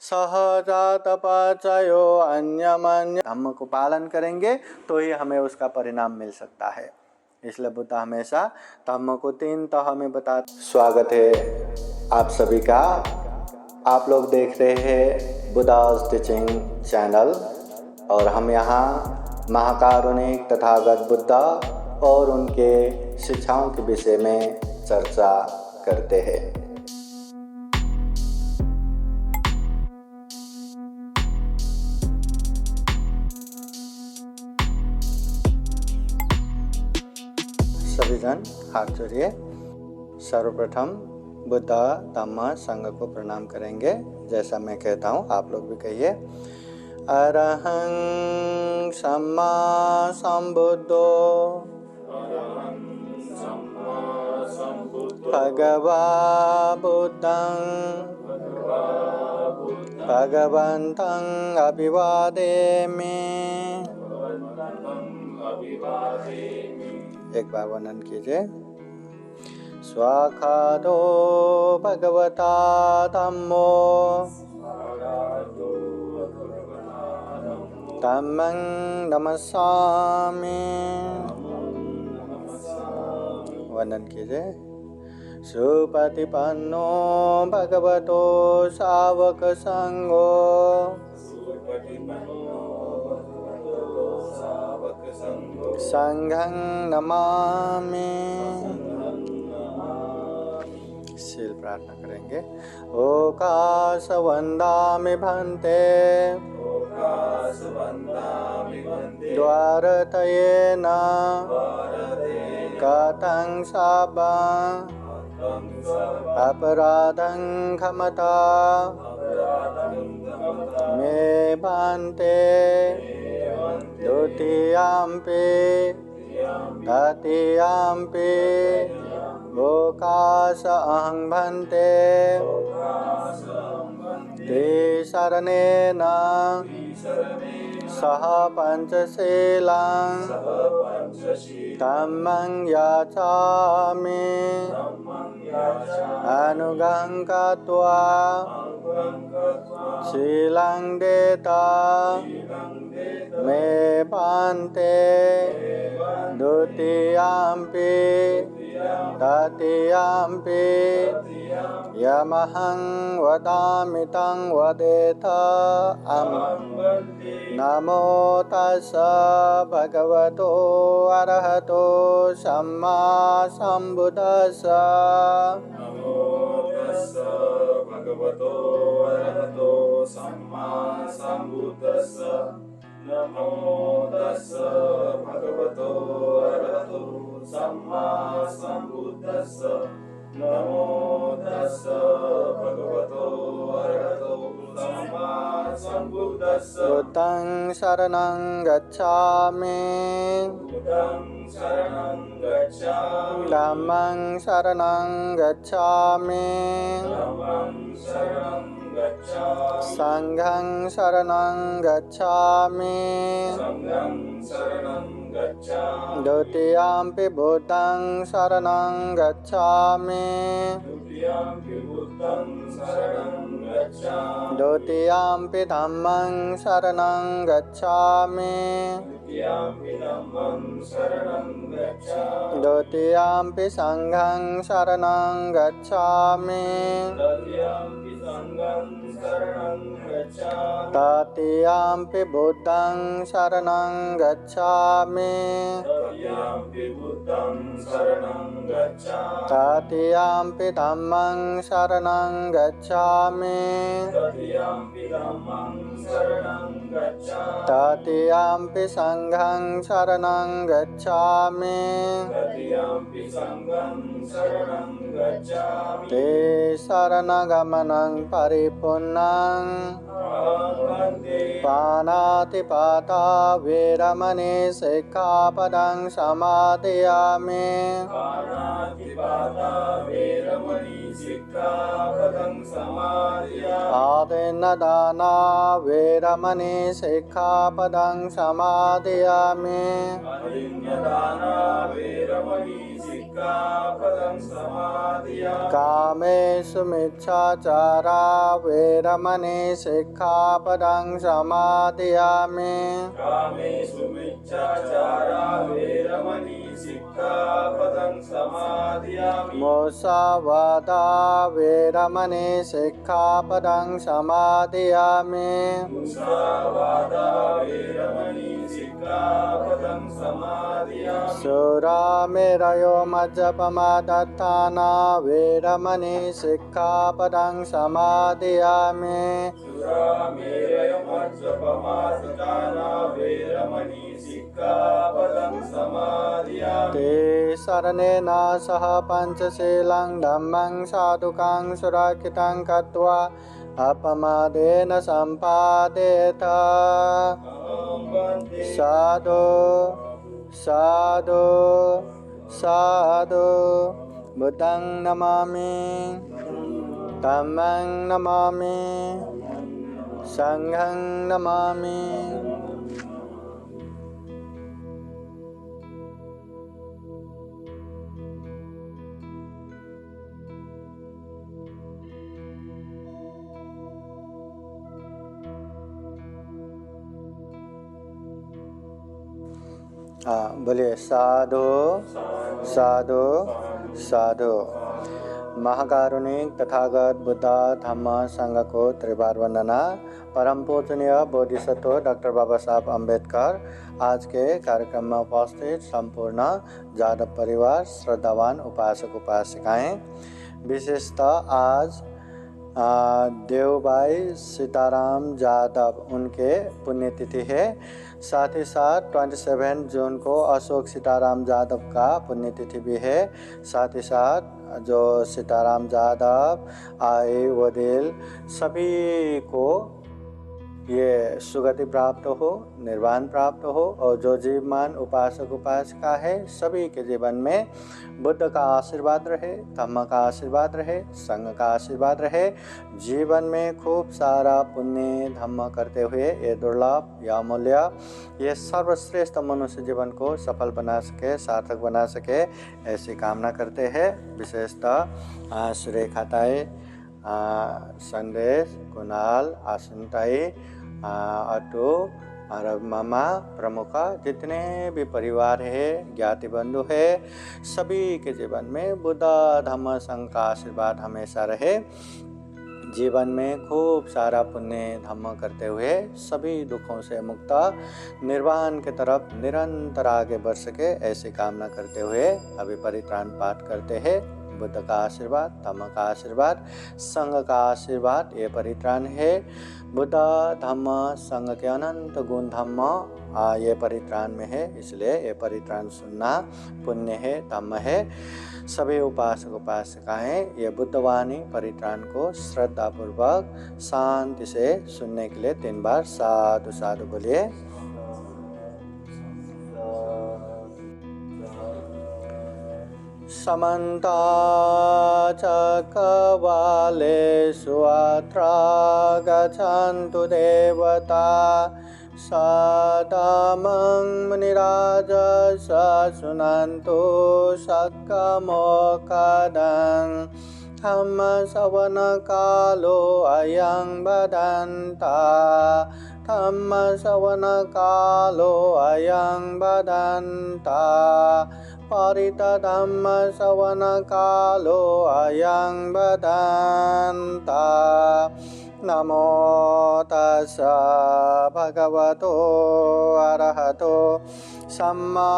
सहजातपचयो अन्यमन्य। धम्म को पालन करेंगे तो ही हमें उसका परिणाम मिल सकता है। इसलिए बुद्ध हमेशा धम्म को 3 तह में बताते। स्वागत है आप सभी का। आप लोग देख रहे हैं बुद्धा's टीचिंग चैनल और हम यहाँ महाकारुणिक तथागत बुद्ध और उनके शिक्षाओं के विषय में चर्चा करते हैं। सभी जन हाथ जोड़िए। सर्वप्रथम बुद्ध धम्म संघ को प्रणाम करेंगे। जैसा मैं कहता हूँ आप लोग भी कहिए। अरहं सम्मा संबुद्धो भगवा बुद्धं भगवन्तं अभिवादेमि। एक बार वर्णन कीजिए। स्वाखादो भगवता धम्मो धम्मं नमस्सामि। वर्णन कीजिए। सुपतिपन्नो भगवतो सावक संगो संघं नमामि। शील प्रार्थना करेंगे। ओकाश वंदामि भन्ते द्वारतयेन कथं सापं अपराधं क्षमता मे भन्ते द्वितीयाम्पि तृतीयाम्पि ओकाश अहं भन्ते त्रिशरणेन सह पंचशीलं धम्मं याचामि। अनुगं कृत्वा शीलं देता मे भन्ते द्वितीयाम्पि तृतीयाम्पि यमहं वदामि तं वदेत। नमो तस्स भगवतो अरहतो सम्मा संबुद्धस्स। नमो तस्स भगवतो अरहतो सम्मा संबुद्धस्स। नमो तस्स भगवतो अरहतो सम्मा संबुद्धस्स। नमो तस्स भगवतो अरहतो सम्मा संबुद्धस्स। बुद्धं शरणं गच्छामि बुद्धं शरणं गच्छामि। धम्मं शरणं गच्छामि धम्मं शरणं गच्छामि। संघं शरणं गच्छामि संघं शरणं गच्छामि। द्वितीयाम्पि बुद्धं शरणं गच्छामि द्वितीयाम्पि बुद्धं शरणं गच्छामि। द्वितीयाम्पि धम्मं शरणं गच्छामि द्वितीयाम्पि धम्मं शरणं गच्छामि। द्वितीयाम्पि संघं शरणं गच्छामि तृतीयाम्पि संघं शरणं गच्छामि। तृतीयाम्पि बुद्धं शरणं गच्छामि तृतीयाम्पि बुद्धं शरणं गच्छामि। तृतीयाम्पि धम्मं शरणं गच्छामि तृतीयाम्पि धम्मं शरणं गच्छामि। तृतीयाम्पि संघं शरणं गच्छामि तृतीयाम्पि संघं शरणं गच्छामि। ते शरणगमनं परिपूर्णं पानातिपाता वेरमणि सिक्खापदं समादयामि। पानातिपाता वेरमणि सिक्खापदं समादयामि। आदिन्नदाना वेरमणि सिक्खापदं समादयामि। आदिन्नदाना वेरमणि सिक्खापदं समादियामि कामेषु मिच्छाचारा वैरमणि सिक्खापदं समादियामि कामेषु मिच्छाचारा वेरमणि सिक्खापदं समादियामि मुसावादा वैरमणि सिक्खापदं समादियामि मुसावादा वेरमणि सिक्खापदं समादियामि सुरामेरयो मज्जपमादत्ताना वैरमणि सिक्खापदं समादियामि सुरामेरयमज्जपमादत्ताना वेरमणि सिक्खापदं समादियामि ते शरणेन सह पञ्चशीलं धम्मं साधुकां सुरक्षितं कृत्वा अपमादेन सम्पादेत साधु साधु साधु बुद्धं नमामि धम्मं नमामि संघं नमामि बोलिए साधु साधु साधु। महाकारुणिक तथागत बुद्ध धम्म संघ को त्रिवार वंदना। परम पूजनीय बोधिसत्व डॉक्टर बाबा साहब अम्बेडकर, आज के कार्यक्रम में उपस्थित संपूर्ण जादव परिवार, श्रद्धावान उपासक उपासिकाएं, विशेषतः आज देवभाई सीताराम जादव उनके पुण्यतिथि है। साथ ही साथ 27 जून को अशोक सीताराम जादव का पुण्यतिथि भी है। साथ ही साथ जो सीताराम जादव आए वडील सभी को ये सुगति प्राप्त हो, निर्वाण प्राप्त हो, और जो जीवमान उपासक उपासिका है सभी के जीवन में बुद्ध का आशीर्वाद रहे, धम्म का आशीर्वाद रहे, संघ का आशीर्वाद रहे। जीवन में खूब सारा पुण्य धम्म करते हुए ये दुर्लभ या अमूल्य ये सर्वश्रेष्ठ मनुष्य जीवन को सफल बना सके, सार्थक बना सके, ऐसी कामना करते हैं। विशेषतः सुरेखाताई, संदेश, कुणाल, आसनताई, अटू, अरब मामा प्रमुख, जितने भी परिवार है, ज्ञाति बंधु है, सभी के जीवन में बुद्ध धम्म संघ का आशीर्वाद हमेशा रहे। जीवन में खूब सारा पुण्य धम्म करते हुए सभी दुखों से मुक्त निर्वाण के तरफ निरंतर आगे बढ़ सके, ऐसी कामना करते हुए अभी परित्राण पाठ करते हैं। बुद्ध का आशीर्वाद, धम्म का आशीर्वाद, संघ का आशीर्वाद, ये परित्राण है। बुद्ध धम्म संघ के अनंत गुण धम्म ये परित्राण में है, इसलिए ये परित्राण सुनना पुण्य है, धम्म है। सभी उपासक उपासिकाएं ये बुद्धवाणी परित्राण को श्रद्धा पूर्वक शांति से सुनने के लिए 3 बार साधु साधु बोलिए। समन्ता चक्रवालेषु अत्र गच्छन्तु देवता सदामं मुनिराजस शृण्वन्तु शक्कमोक्खदं धम्मश्रवणकालो अयं वदन्ता धम्मश्रवणकालो अयं वदन्ता परितधम्मश्रवणकालो अयं वदन्ता नमो तस्स भगवतो अरहतो सम्मा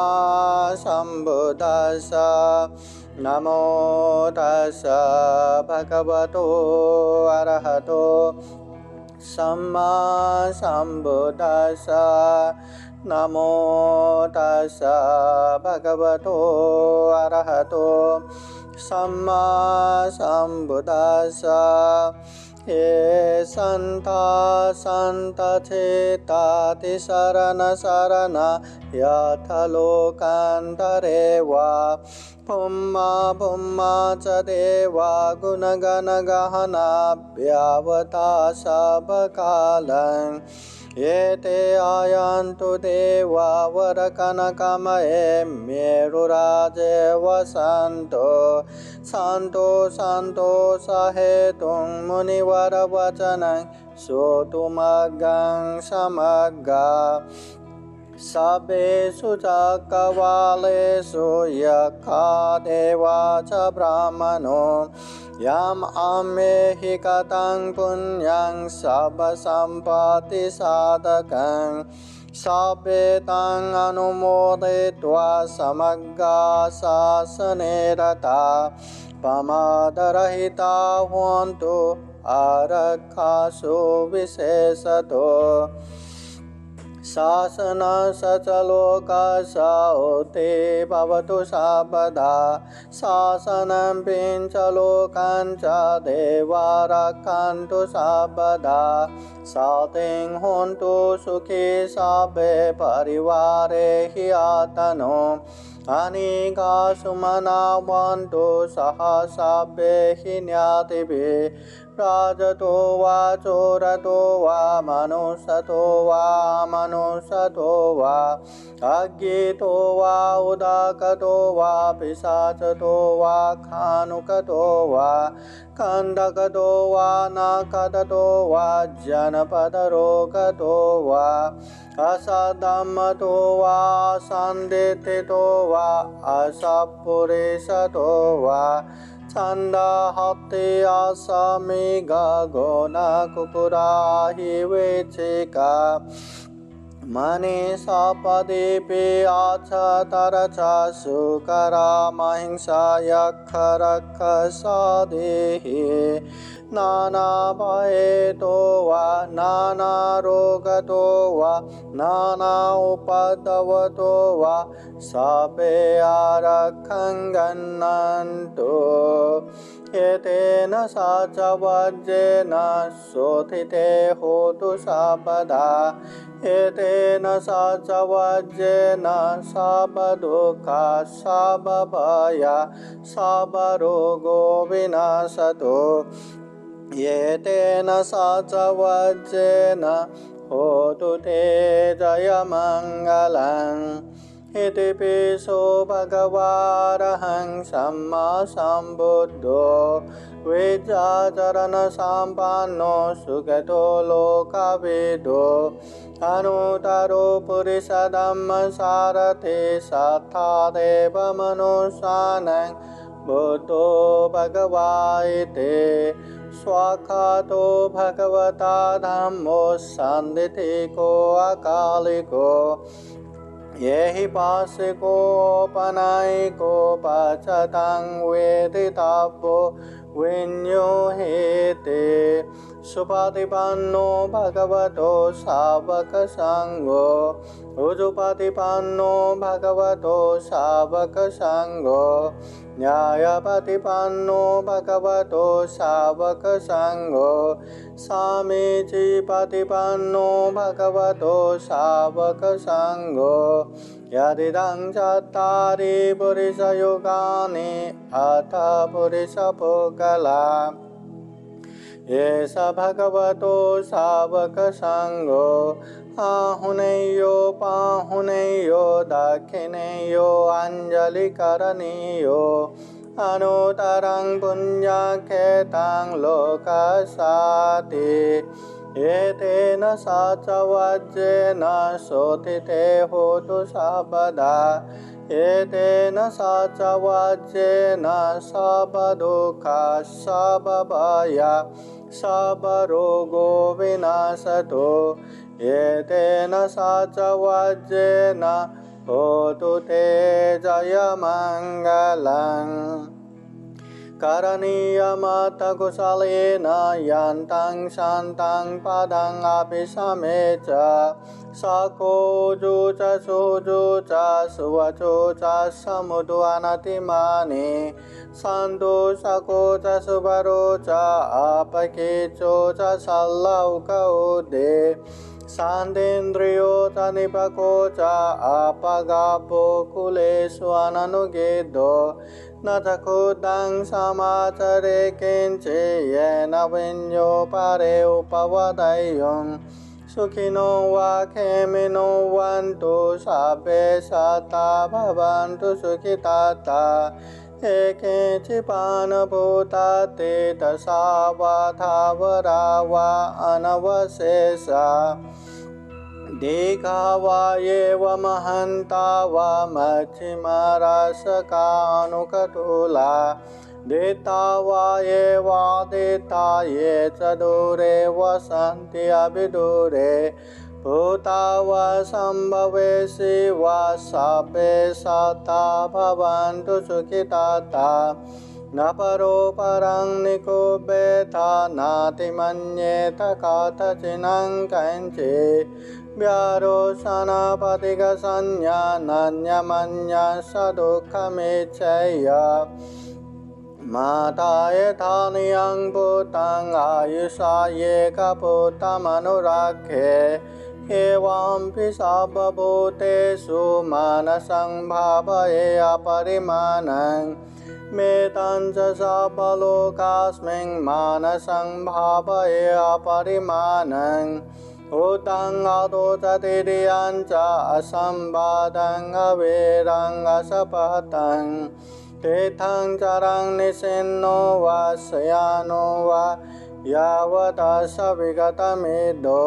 सम्बुद्धस्स नमो तस्स भगवतो अरहतो सम्मा सम्बुद्धस्स नमो तस्स भगवतो अरहतो सम्मा सम्बुद्धस्स। हे संता संत चेताति शरण शरण यथ लोकान्तरे वा भुम्मा भुम्मा च देवा गुणगण गहना व्यावता सबकालं ये ते आयन्तु देवा वरकनकमये मेरुराजे वसन्तो शान्तो सहेतुं मुनिवरवचनं श्रोतुमग्गं समग्गा सभेषु च कवालेषु यक्षा देवा च ब्राह्मणो यम् आमेहि कथं पुण्यं सर्वसम्पत्तिसाधकं सभेतं अनुमोदयित्वा समग्रा शासने रता प्रमादरहिता भवन्तु आरक्षासु विशेषतो शासन सचलोकसौते भवतु सर्वदा शासनं पिञ्चलोकञ्च देवा रक्षन्तु सर्वदा सातिं हन्तु सुखी सर्वे परिवारे हि आतनो अनेका सुमना भवन्तु सह सर्वे हि ज्ञातिभिः राजतो वा चोरतो वा मनुष्यतो वा मनुष्यतो वा अज्ञेतो वा उदाकतो वा पिशाचतो वा खानुकतो वा कंदकतो वा नाकदतो वा जनपदरोगतो वा असदम्मतो वा संदिथितो वा असपुरेशतो वा छन्दहत्ते असमिगा गोनकुपुरा हि वेचिका मनीषा पदेपि आचतरच सुकरा महिंसा यक्षरक्ष साधेहि नानाभयतो वा नानारोगतो वा नाना उपद्रवतो वा सर्वे आरक्षं गृह्णन्तु एतेन सचवज्रेण शोथिते होतु सर्वदा एतेन सचवज्रेण सर्वदुःखा सर्वभया सर्वरोगो विनाशतो एतेन सचवज्रेण होतु ते जयमङ्गलम् इति पिशो भगवारहं सम्मा सम्बुद्धो विद्याचरणसम्पन्नो सुगतो लोकविदो अनुतरो पुरुषधम्मसारथे सत्तादेव मनुष्यानं बुद्धो भगवायते स्वाखातो भगवता धम्मो सन्दिथिको अकालिको येहि पार्श्विकोपनयिको पचतं वेदितव्यो विन्योहेते सुपतिपन्नो भगवतो सावकसङ्गो ऋजुपतिपन्नो भगवतो सावकसङ्गो न्यायपतिपन्नो भगवतो सावकसङ्गो सामीचीपतिपन्नो भगवतो सावकसङ्गो यदिदं चत्वारि पुरुषयुगानि अथ पुरुषपुगला एष भगवतो सावकसङ्गो आहुनेयो पाहुनेयो दक्षिणेयो अञ्जलिकरणीयो अनुतरं पुण्यखेतं लोकसाति एतेन सचवज्रेण शोथिते होतु सर्वदा एतेन सचवज्रेण सर्वदुःखा सर्वभया सर्वरोगो विनाशतो एतेन सचवज्रेण होतु ते जयमङ्गलम् करणीयमत कुशलेन यन्तं शान्तं पदं अभिशमे च सकोजु च सुजु च सुवचो च समुदु अनतिमानि सन्तु सको च सुवरो च अपकेचो च सल्लौकौदे शान्तेन्द्रियो च निपको च अपगापो कुलेषु अननुगेदो न च खुदं समाचरे किञ्चित् येन विඤ्ඤो परे उपवदेयं सुखिनो वा खेमिनो वन्तु सर्वे सता भवन्तु सुखिताता एकेचिपानभूता ते दशावतावरा वा अनवशेषा दीघा वा एव महन्ता वा मध्यमराशकानुकतुला देता वा एवादिता ये च दूरे वसन्ति अभिदूरे भूता वा सम्भवेशि वा सर्वे सता भवन्तु सुखिताता न परो परं निकुब्येता नातिमन्येत कथचिनं कञ्चित् व्यारोसनपतिगसंज्ञा नन्यमन्य स दुःखमिच्छय माता यथा नियं भूतं आयुषा एकभूतमनुराख्ये एवंपि सर्वभूतेषु मानसं भावये अपरिमाणं मेतं च सर्वलोकास्मिन् मानसं भावये अपरिमाणं उतं अतो च तिर्यं च असंवादं अवेरं असपतं तीर्थं चरं निषिन्नो वा शयानो वा यावतः स विगतमेधो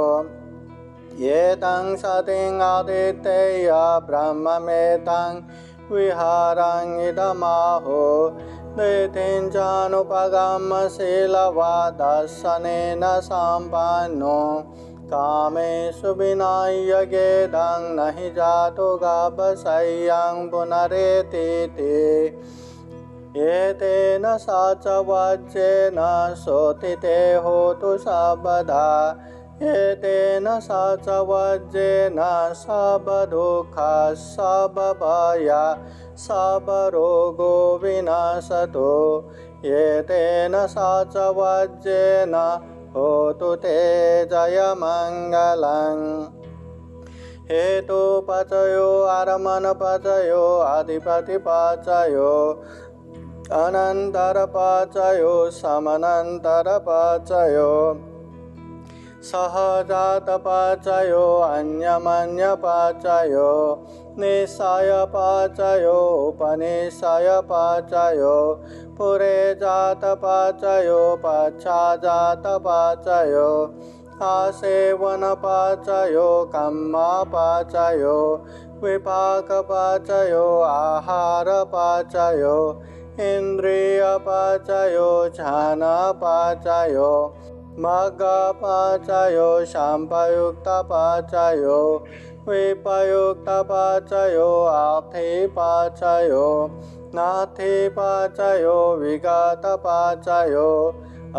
एतं सतिं आदित्यय ब्रह्ममेतं विहारं इदमाहो दैथिं चानुपगमशीलवा दर्शनेन सम्पन्नो कामेषु विनायकेदं न हि जातो गावशय्यं पुनरेतीति एतेन सा च वज्रेण शोथिते होतु सर्वदा एतेन सा च वज्रेण सर्वदुःख सर्वभय सर्वरोगो विनाशतु एतेन सा च वज्रेण होतु ते जयमङ्गलं हेतुपचयो आरमणपचयो अधिपतिपचयो अनन्तरपचयो समनन्तरपचयो सहजातपचयो अन्यमन्यपचयो निश्चयपचयो उपनिश्चयपचयो पुरे जातपचयो पश्चाजातपचयो आसेवनपचयो कम्मापचयो विपाकपचयो आहारपचयो इन्द्रियपचयो ज्ञानपचयो मग्गपचयो सम्पयुक्तपचयो विपयुक्तपचयो आर्थिपचयो नाथिपचयो विगतपचयो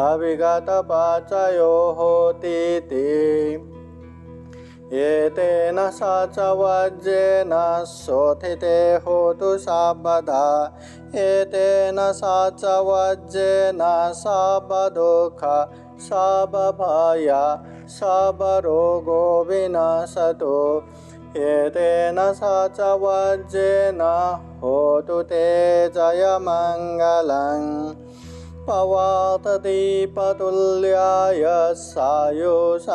अविगतपचयो होतीति एतेन सा च वज्रेण शोथिते होतु सर्वदा एतेन सा च वज्रेण सर्वदुःख सर्वभय सर्वरोगो विनाशतु एतेन सा च वज्रेण होतु ते जयमङ्गलं पवातदीपतुल्याय सायुसन्ततियाखयं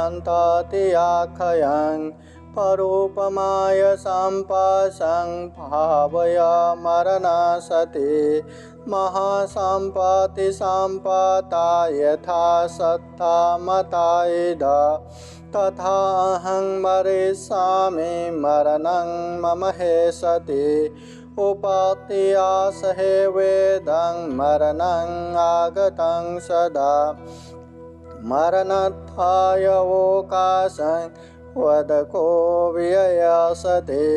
परूपमाय सम्पाशं भावय मरणसति महासम्पत्तिसम्पता यथा सत्ता मता इद तथा अहं मरिष्यामि मरणं मम हेषति उपात्यासहे वेदं मरणं आगतं सदा मरणत्थायवोकाशं वद को व्ययसते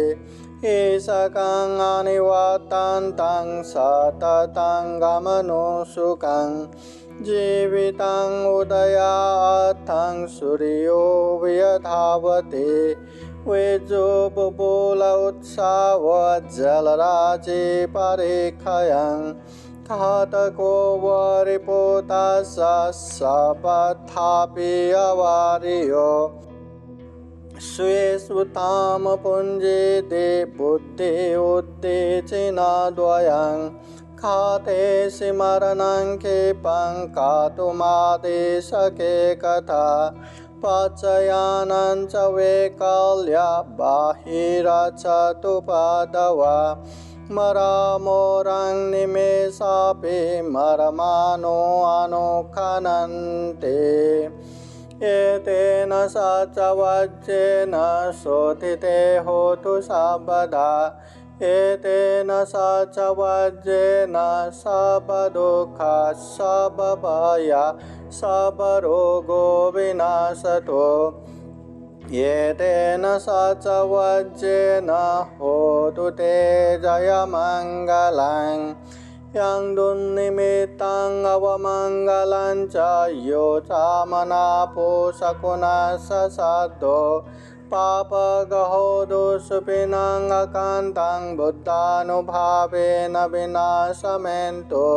ईशकं अनिवातान्तं सततं गमनोसुखं जीवितं उदयार्थं सूर्यो व्यधावते विजुबुबुल उत्सावज्जलराजे परीक्षयं घातको वरिपोतस्य सपथापि अवार्यो स्वेषु तामपुञ्जिते बुद्धि उद्देचिनद्वयं खातेषि मरणं क्षिपं कातुमादेशके कथा पाचयानं च वैकल्या बाहिरचतुपदवा मरामोरं निमेषापि मरमानो अनुखनन्ते एतेन सचवज्जेन शोधिते होतु सर्वदा एतेन सचवज्जेन सर्वदुःखा सर्वभया सर्वरोगो विनाशतो एतेन सचवज्जेन होतु ते जयमङ्गलं yang दुन्निमित्तं अवमङ्गलं च यो चामनापो शकुनः ससाद्धो पापगहो दुष्पिनं अकान्तं बुद्धानुभावेन विनाशमेन्तो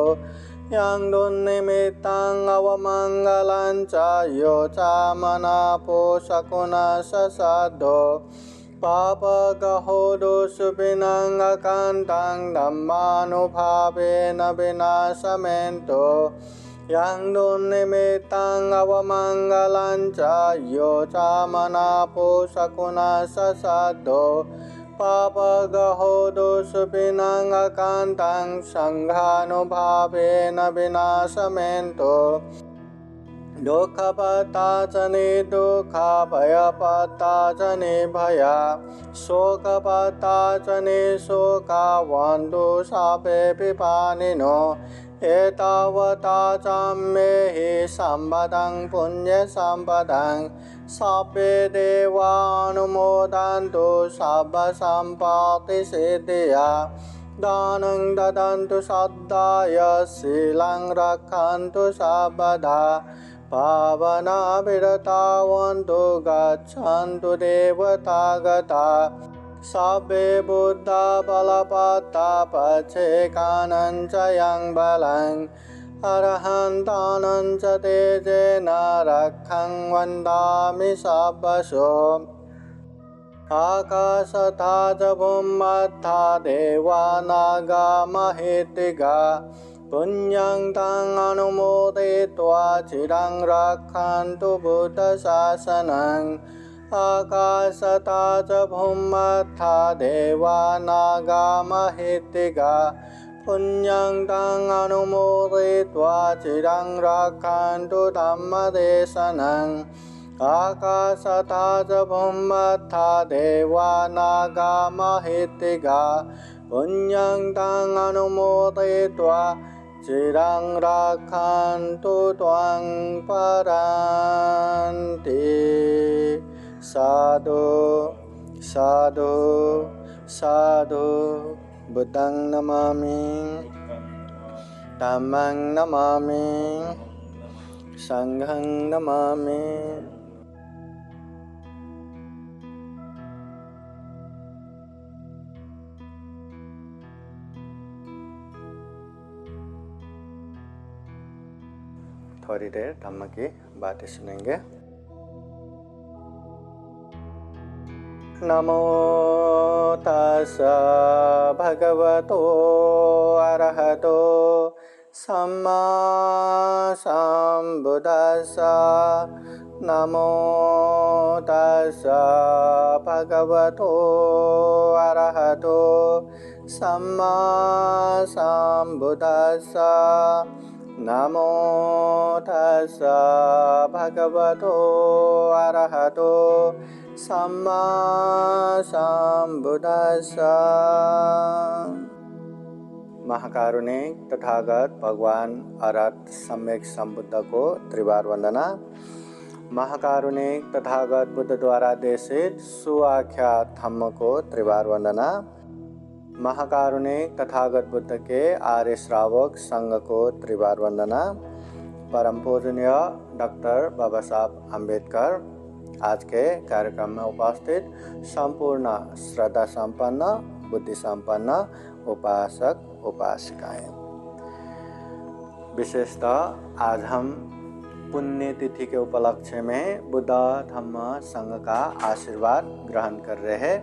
yang दुन्निमित्तं अवमङ्गलं च यो चामनापो शकुनः ससाद्धो पापगहो दुष्पिनं अकान्तं धम्मानुभावेन विनाशमेन्तो yang दुन्निमित्तं अवमङ्गलं च यो चामनापो शकुनः ससाद्धो पापगहो दुष्पिनं अकान्तं सङ्घानुभावेन विनाशमेन्तो दुःखपता च निर्दुःखभयपता च निर्भया शोकपता च निःशोकावन्तुषापे पिपानिनो एतावता च मे हि सम्पदं पुण्यसम्पदं सर्वे देवानुमोदन्तु सर्वसम्पत्तिसिद्धिया दानं ददन्तु सद्दाय शीलं रक्षन्तु सर्वदा पावना विरतावन्तु गच्छन्तु देवतागता सर्वे बुद्धा बलपत्ता पच्छेकानं च यं बलं अरहन्तानं च तेजेन रक्षं वन्दामि सर्वशो आकाशथा च भूमध्या देवा नागा महेतिगा पुण्यं तं अनुमोदयित्वा चिरं रक्षन्तु बुद्धशासनम् आकाशथा च भूमध्या देवा नागा महेतिगा पुण्यं तं अनुमोदयित्वा चिरं रक्षन्तु धम्मदेशनम् आकाशथा च भूमध्या देवा नागा महेतिगा पुण्यं तं अनुमोदयित्वा चिरं रक्षन्तु त्वं परान्ति साधु साधु साधु बुद्धं नमामि धम्मं नमामि संघं नमामि थोड़ी देर धम्म की बातें सुनेंगे। नमो तस्सा भगवतो अरहतो सम्मा सम्बुद्दस्सा नमो तस्सा भगवतो अरहतो सम्मा सम्बुद्दस्सा नमो तस्सा भगवतो अरहतो सम्मा सम्बुद्दस्सा। महाकारुणिक तथागत भगवान अरहत सम्यक संबुद्ध को त्रिवार वंदना। महाकारुणिक तथागत बुद्ध द्वारा देशित सुआख्यात धम्म को त्रिवार वंदना। महाकारुणिक तथागत बुद्ध के आर्य श्रावक संघ को त्रिवार वंदना। परम पूजनीय डॉक्टर बाबा साहब अम्बेडकर आज के कार्यक्रम में उपस्थित संपूर्ण श्रद्धा संपन्न बुद्धि संपन्न उपासक उपासिकाएं, विशेषतः आज हम पुण्यतिथि के उपलक्ष्य में बुद्ध धम्म संघ का आशीर्वाद ग्रहण कर रहे हैं।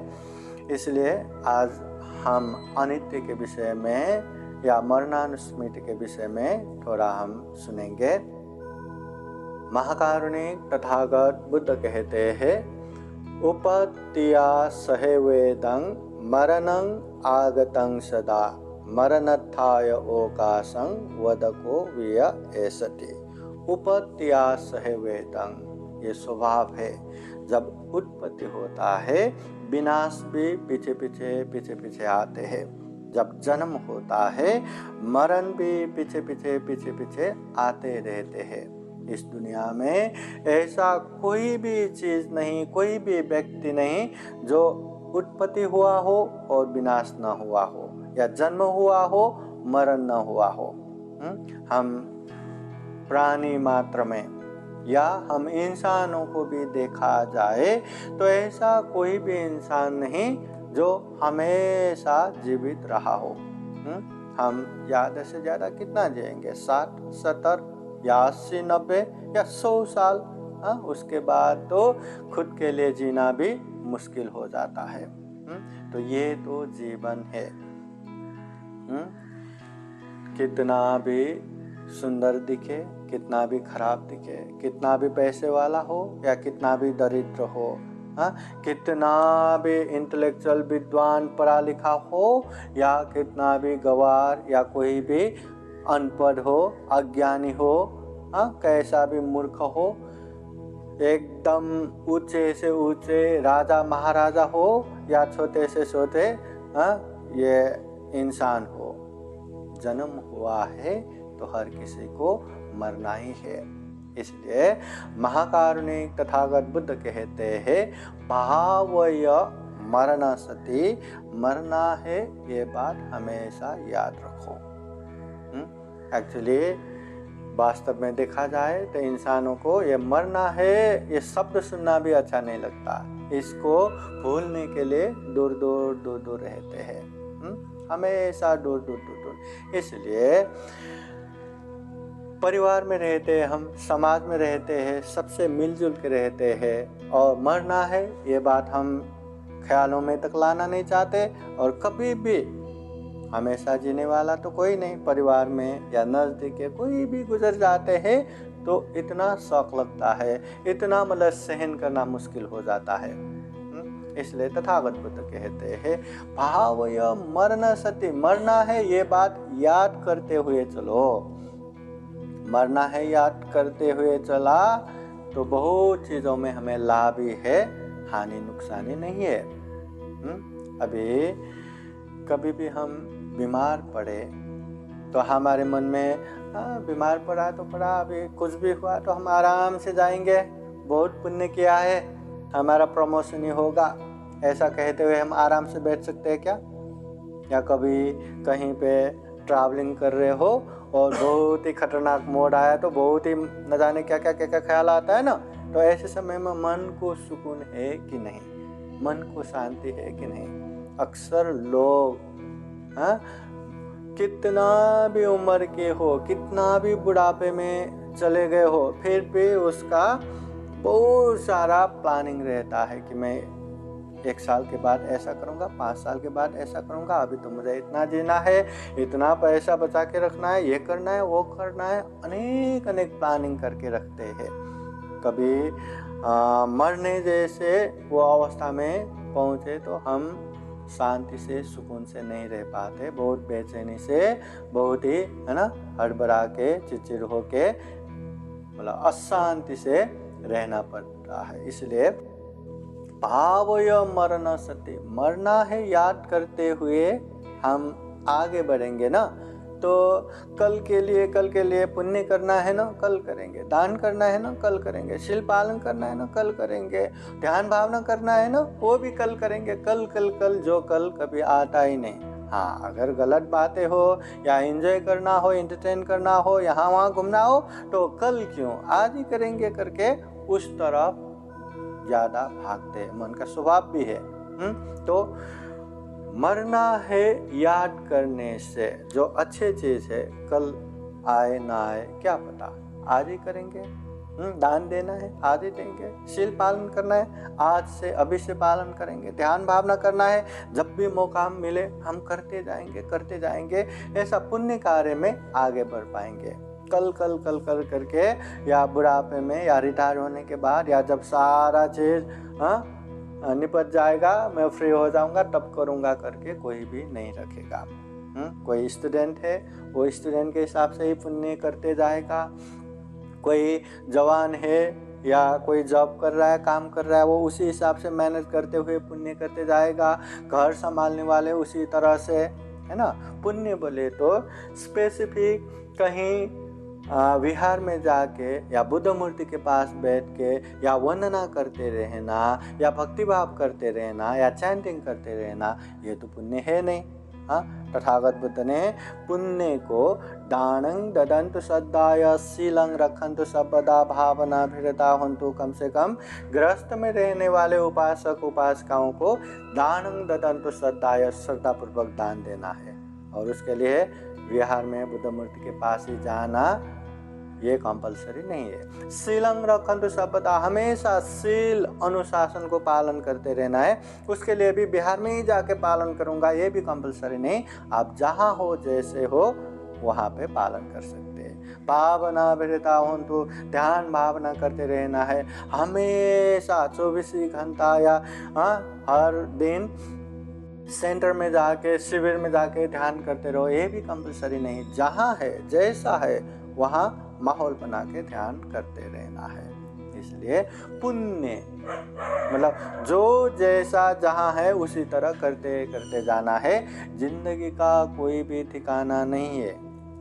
इसलिए आज हम अनित्य के विषय में या मरणानुस्मृति के विषय में थोड़ा हम सुनेंगे। महाकारुणिक तथागत बुद्ध कहते हैं, उपत्या सहेवेदं मरणं आगतं सदा मरणत्थाय ओकाशं वदको विय एसति। उपत्या सहेवेदं, ये स्वभाव है। जब उत्पत्ति होता है, विनाश भी पीछे पीछे आते हैं। जब जन्म होता है, मरण भी पीछे आते रहते हैं। इस दुनिया में ऐसा कोई भी चीज नहीं, कोई भी व्यक्ति नहीं जो उत्पत्ति हुआ हो और विनाश न हुआ हो, या जन्म हुआ हो मरण न हुआ हो। हम प्राणी मात्र में या हम इंसानों को भी देखा जाए तो ऐसा कोई भी इंसान नहीं जो हमेशा जीवित रहा हो। हम ज़्यादा से ज़्यादा कितना जिएंगे? 60, 70 या 80, 90 या 100 साल। उसके बाद तो खुद के लिए जीना भी मुश्किल हो जाता है। तो ये तो जीवन है। कितना भी सुंदर दिखे, कितना भी खराब दिखे, कितना भी पैसे वाला हो या कितना भी दरिद्र हो, कितना भी इंटेलेक्चुअल विद्वान पढ़ा लिखा हो या कितना भी गवार या कोई भी अनपढ़ हो, अज्ञानी हो, कैसा भी मूर्ख हो, एकदम ऊंचे से ऊंचे राजा महाराजा हो या छोटे से छोटे ये इंसान हो, जन्म हुआ है तो हर किसी को मरना ही है। इसलिए महाकारुणिक तथागत बुद्ध कहते हैं, भावय मरण सति, मरना है ये बात हमेशा याद रखो। एक्चुअली वास्तव में देखा जाए तो इंसानों को ये मरना है ये शब्द सुनना भी अच्छा नहीं लगता। इसको भूलने के लिए दूर दूर रहते हैं, हमेशा दूर। इसलिए परिवार में रहते हैं, हम समाज में रहते हैं, सबसे मिलजुल के रहते हैं, और मरना है ये बात हम ख्यालों में तक लाना नहीं चाहते। और कभी भी हमेशा जीने वाला तो कोई नहीं, परिवार में या नज़दीक के कोई भी गुजर जाते हैं तो इतना शौक लगता है, इतना मतलब सहन करना मुश्किल हो जाता है। इसलिए तथागत बुद्ध कहते हैं, भावय मरण सति, मरना है ये बात याद करते हुए चलो। मरना है याद करते हुए चला तो बहुत चीज़ों में हमें लाभ ही है, हानि नुकसानी नहीं है। अभी कभी भी हम बीमार पड़े तो हमारे मन में बीमार पड़ा तो पड़ा, अभी कुछ भी हुआ तो हम आराम से जाएंगे, बहुत पुण्य किया है, हमारा प्रमोशन ही होगा, ऐसा कहते हुए हम आराम से बैठ सकते हैं क्या? या कभी कहीं पे ट्रैवलिंग कर रहे हो और बहुत ही खतरनाक मोड आया तो बहुत ही न जाने क्या ख्याल आता है ना, तो ऐसे समय में मन को सुकून है कि नहीं, मन को शांति है कि नहीं? अक्सर लोग कितना भी उम्र के हो, कितना भी बुढ़ापे में चले गए हो, फिर भी उसका बहुत सारा प्लानिंग रहता है कि मैं 1 साल के बाद ऐसा करूँगा, 5 साल के बाद ऐसा करूँगा, अभी तो मुझे इतना जीना है, इतना पैसा बचा के रखना है, ये करना है, वो करना है, अनेक प्लानिंग करके रखते हैं। कभी मरने जैसे वो अवस्था में पहुँचे तो हम शांति से सुकून से नहीं रह पाते, बहुत बेचैनी से, बहुत ही है ना हड़बड़ा के चिड़चिड़ होके मतलब अशांति से रहना पड़ता है। इसलिए भावय मरण सति, मरना है याद करते हुए हम आगे बढ़ेंगे ना, तो कल के लिए पुण्य करना है ना, कल करेंगे, दान करना है ना, कल करेंगे, शील पालन करना है ना, कल करेंगे, ध्यान भावना करना है ना, वो भी कल करेंगे, कल जो कल कभी आता ही नहीं। हाँ, अगर गलत बातें हो या एंजॉय करना हो, एंटरटेन करना हो, यहाँ वहाँ घूमना हो तो कल क्यों, आज ही करेंगे करके उस तरफ ज़्यादा भागते हैं, मन का स्वभाव भी है। तो मरना है याद करने से, जो अच्छी चीज़ है कल आए ना आए क्या पता, आज ही करेंगे। दान देना है आज ही देंगे, शील पालन करना है आज से अभी से पालन करेंगे, ध्यान भावना करना है जब भी मौका मिले हम करते जाएंगे, ऐसा पुण्य कार्य में आगे बढ़ पाएंगे। कल कल कल कल करके, या बुढ़ापे में या रिटायर होने के बाद, या जब सारा चीज़ निपट जाएगा, मैं फ्री हो जाऊंगा तब करूंगा करके कोई भी नहीं रखेगा। कोई स्टूडेंट है वो स्टूडेंट के हिसाब से ही पुण्य करते जाएगा, कोई जवान है या कोई जॉब कर रहा है, काम कर रहा है, वो उसी हिसाब से मेहनत करते हुए पुण्य करते जाएगा, घर संभालने वाले उसी तरह से, है ना। पुण्य बोले तो स्पेसिफिक कहीं विहार में जाके या बुद्ध मूर्ति के पास बैठ के या वंदना करते रहना या भक्ति भाव करते रहना या चैंटिंग करते रहना, ये तो पुण्य है नहीं। तथागत बुद्ध ने पुण्य को दानं ददन्तु श्रद्धाय शीलं रखन्तु सर्वदा भावना भिरता हन्तु, कम से कम गृहस्थ में रहने वाले उपासक उपासिकाओं को दानं ददन्तु श्रद्धाय श्रद्धापूर्वक दान देना है, और उसके लिए विहार में बुद्ध मूर्ति के पास ही जाना ये कंपलसरी नहीं है। शीलं रखन्तु सर्वदा, हमेशा शील अनुशासन को पालन करते रहना है, उसके लिए भी बिहार में ही जाके पालन करूंगा ये भी कंपलसरी नहीं। आप जहाँ हो जैसे हो वहाँ पे पालन कर सकते हैं। भावना भिरता हन्तु, ध्यान भावना करते रहना है हमेशा 24 घंटा, या हर दिन सेंटर में जाके शिविर में जाके ध्यान करते रहो, ये भी कंपलसरी नहीं। जहाँ है जैसा है वहाँ माहौल बना के ध्यान करते रहना है। इसलिए पुण्य मतलब जो जैसा जहाँ है उसी तरह करते करते जाना है। जिंदगी का कोई भी ठिकाना नहीं है।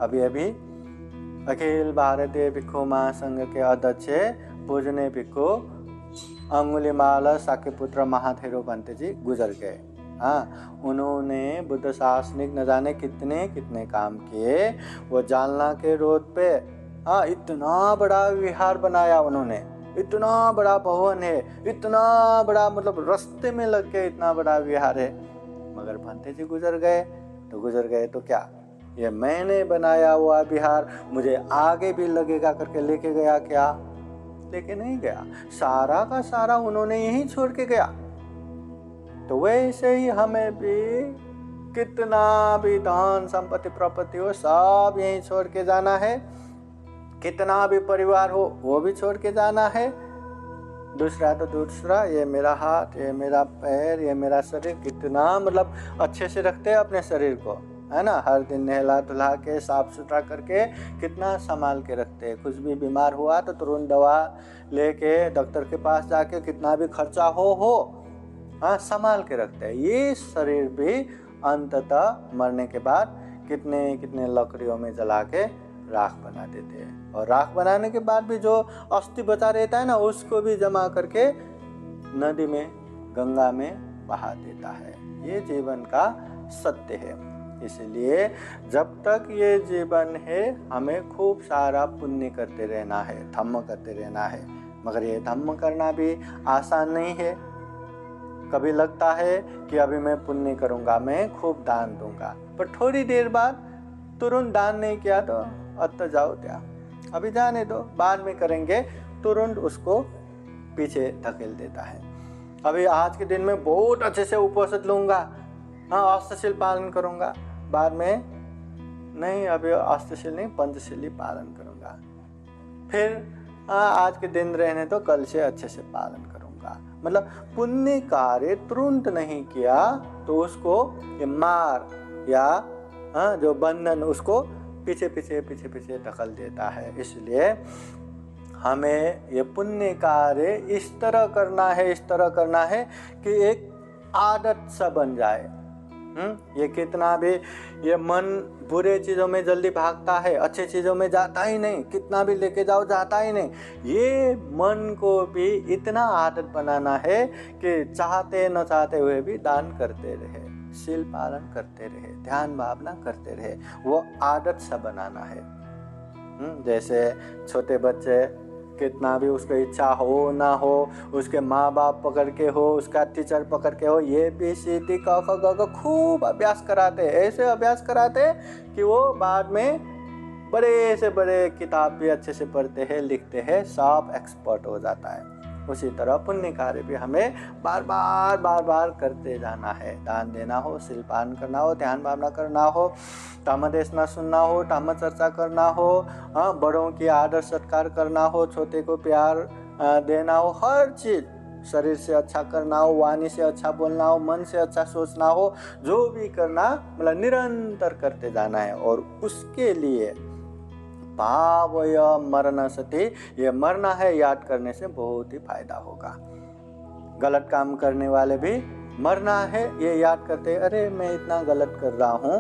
अभी अभी अखिल भारतीय भिक्षु महासंघ के अध्यक्ष पूजनीय भिक्षु अंगुलीमाल साक्यपुत्र महाथेरो बंते जी गुजर गए। उन्होंने बुद्ध शासनिक न जाने कितने कितने काम किए। वो जालना के रोड पे इतना बड़ा विहार बनाया उन्होंने, इतना बड़ा भवन है, इतना बड़ा, मतलब रास्ते में लग के इतना बड़ा विहार है। मगर भंते जी गुजर गए तो क्या, ये मैंने बनाया हुआ विहार मुझे आगे भी लगेगा करके लेके गया क्या? लेके नहीं गया। सारा का सारा उन्होंने यहीं छोड़ के गया। तो वैसे ही हमें भी कितना भी धन संपत्ति प्रॉपर्टी हो सब यहीं छोड़ के जाना है। कितना भी परिवार हो वो भी छोड़ के जाना है। दूसरा तो दूसरा, ये मेरा हाथ, ये मेरा पैर, ये मेरा शरीर, कितना मतलब अच्छे से रखते हैं अपने शरीर को, है ना। हर दिन नहला धुला के साफ सुथरा करके कितना संभाल के रखते हैं। कुछ भी बीमार हुआ तो तुरंत दवा लेके डॉक्टर के पास जाके कितना भी खर्चा हो संभाल के रखते हैं। ये शरीर भी अंततः मरने के बाद कितने कितने लकड़ियों में जला के राख बना देते हैं, और राख बनाने के बाद भी जो अस्थि बचा रहता है ना, उसको भी जमा करके नदी में, गंगा में बहा देता है। ये जीवन का सत्य है। इसलिए जब तक ये जीवन है हमें खूब सारा पुण्य करते रहना है, धम्म करते रहना है। मगर ये धम्म करना भी आसान नहीं है। कभी लगता है कि अभी मैं पुण्य करूँगा, मैं खूब दान दूंगा, पर थोड़ी देर बाद तुरंत दान नहीं किया तो अत जाओ क्या, अभी जाने दो, बाद में करेंगे, तुरंत उसको पीछे धकेल देता है। अभी आज के दिन में बहुत अच्छे से उपवास लूँगा, अष्टशील पालन करूँगा, बाद में नहीं, अभी अष्टशील नहीं, पंचशील पालन करूँगा, फिर आज के दिन रहने तो कल से अच्छे से पालन करूँगा। मतलब पुण्य कार्य तुरंत नहीं किया तो उसको ये मार या जो बंधन उसको पीछे पीछे पीछे पीछे धकेल देता है। इसलिए हमें ये पुण्य कार्य इस तरह करना है कि एक आदत सा बन जाए। ये कितना भी ये मन बुरे चीज़ों में जल्दी भागता है, अच्छे चीज़ों में जाता ही नहीं, कितना भी लेके जाओ जाता ही नहीं। ये मन को भी इतना आदत बनाना है कि चाहते न चाहते हुए भी दान करते रहे, शील पालन करते रहे, ध्यान भावना करते रहे, वो आदत सा बनाना है। जैसे छोटे बच्चे कितना भी उसको इच्छा हो ना हो, उसके माँ बाप पकड़ के हो, उसका टीचर पकड़ के हो, ये भी सीधी क ख ग खूब अभ्यास कराते, ऐसे अभ्यास कराते कि वो बाद में बड़े से बड़े किताब भी अच्छे से पढ़ते हैं, लिखते हैं, सब एक्सपर्ट हो जाता है। उसी तरह पुण्य कार्य भी हमें बार बार करते जाना है। दान देना हो, शिल्पान करना हो, ध्यान भावना करना हो, धम्म देशना सुनना हो, धम्म चर्चा करना हो, बड़ों की आदर सत्कार करना हो, छोटे को प्यार देना हो, हर चीज, शरीर से अच्छा करना हो, वाणी से अच्छा बोलना हो, मन से अच्छा सोचना हो, जो भी करना मतलब निरंतर करते जाना है। और उसके लिए भावय मरण सति, ये मरना है याद करने से बहुत ही फायदा होगा। गलत काम करने वाले भी मरना है ये याद करते, अरे मैं इतना गलत कर रहा हूँ,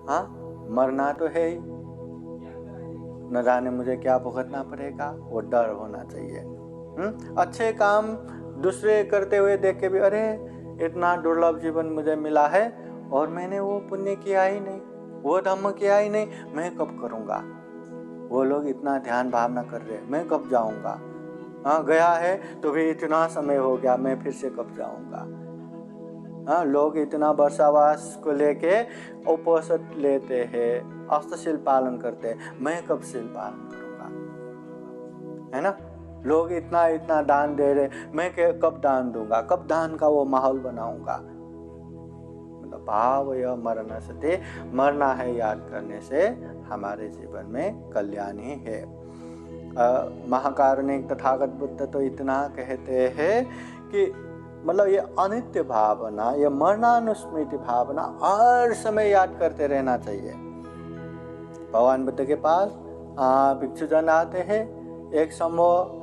हाँ मरना तो है ही, न जाने मुझे क्या भुगतना पड़ेगा, वो डर होना चाहिए। अच्छे काम दूसरे करते हुए देख के भी, अरे इतना दुर्लभ जीवन मुझे मिला है और मैंने वो पुण्य किया ही नहीं, वो धर्म किया ही नहीं, मैं कब करूँगा। वो लोग इतना ध्यान भावना कर रहे, मैं कब जाऊँगा। हाँ गया है तो भी इतना समय हो गया, मैं फिर से कब जाऊँगा। हाँ लोग इतना वर्षावास को लेके उपवास लेते हैं, अष्टशील पालन करते हैं, मैं कब शील पालन करूँगा, है ना। लोग इतना दान दे रहे, मैं कब दान दूंगा, कब दान का वो माहौल बनाऊंगा। मतलब भाव या मरण सते, मरना है याद करने से हमारे जीवन में कल्याण ही है। महाकारुणिक तथागत बुद्ध तो इतना कहते हैं कि मतलब ये अनित्य भावना, ये मरणानुस्मृति भावना हर समय याद करते रहना चाहिए। भगवान बुद्ध के पास भिक्षुजन आते हैं, एक समूह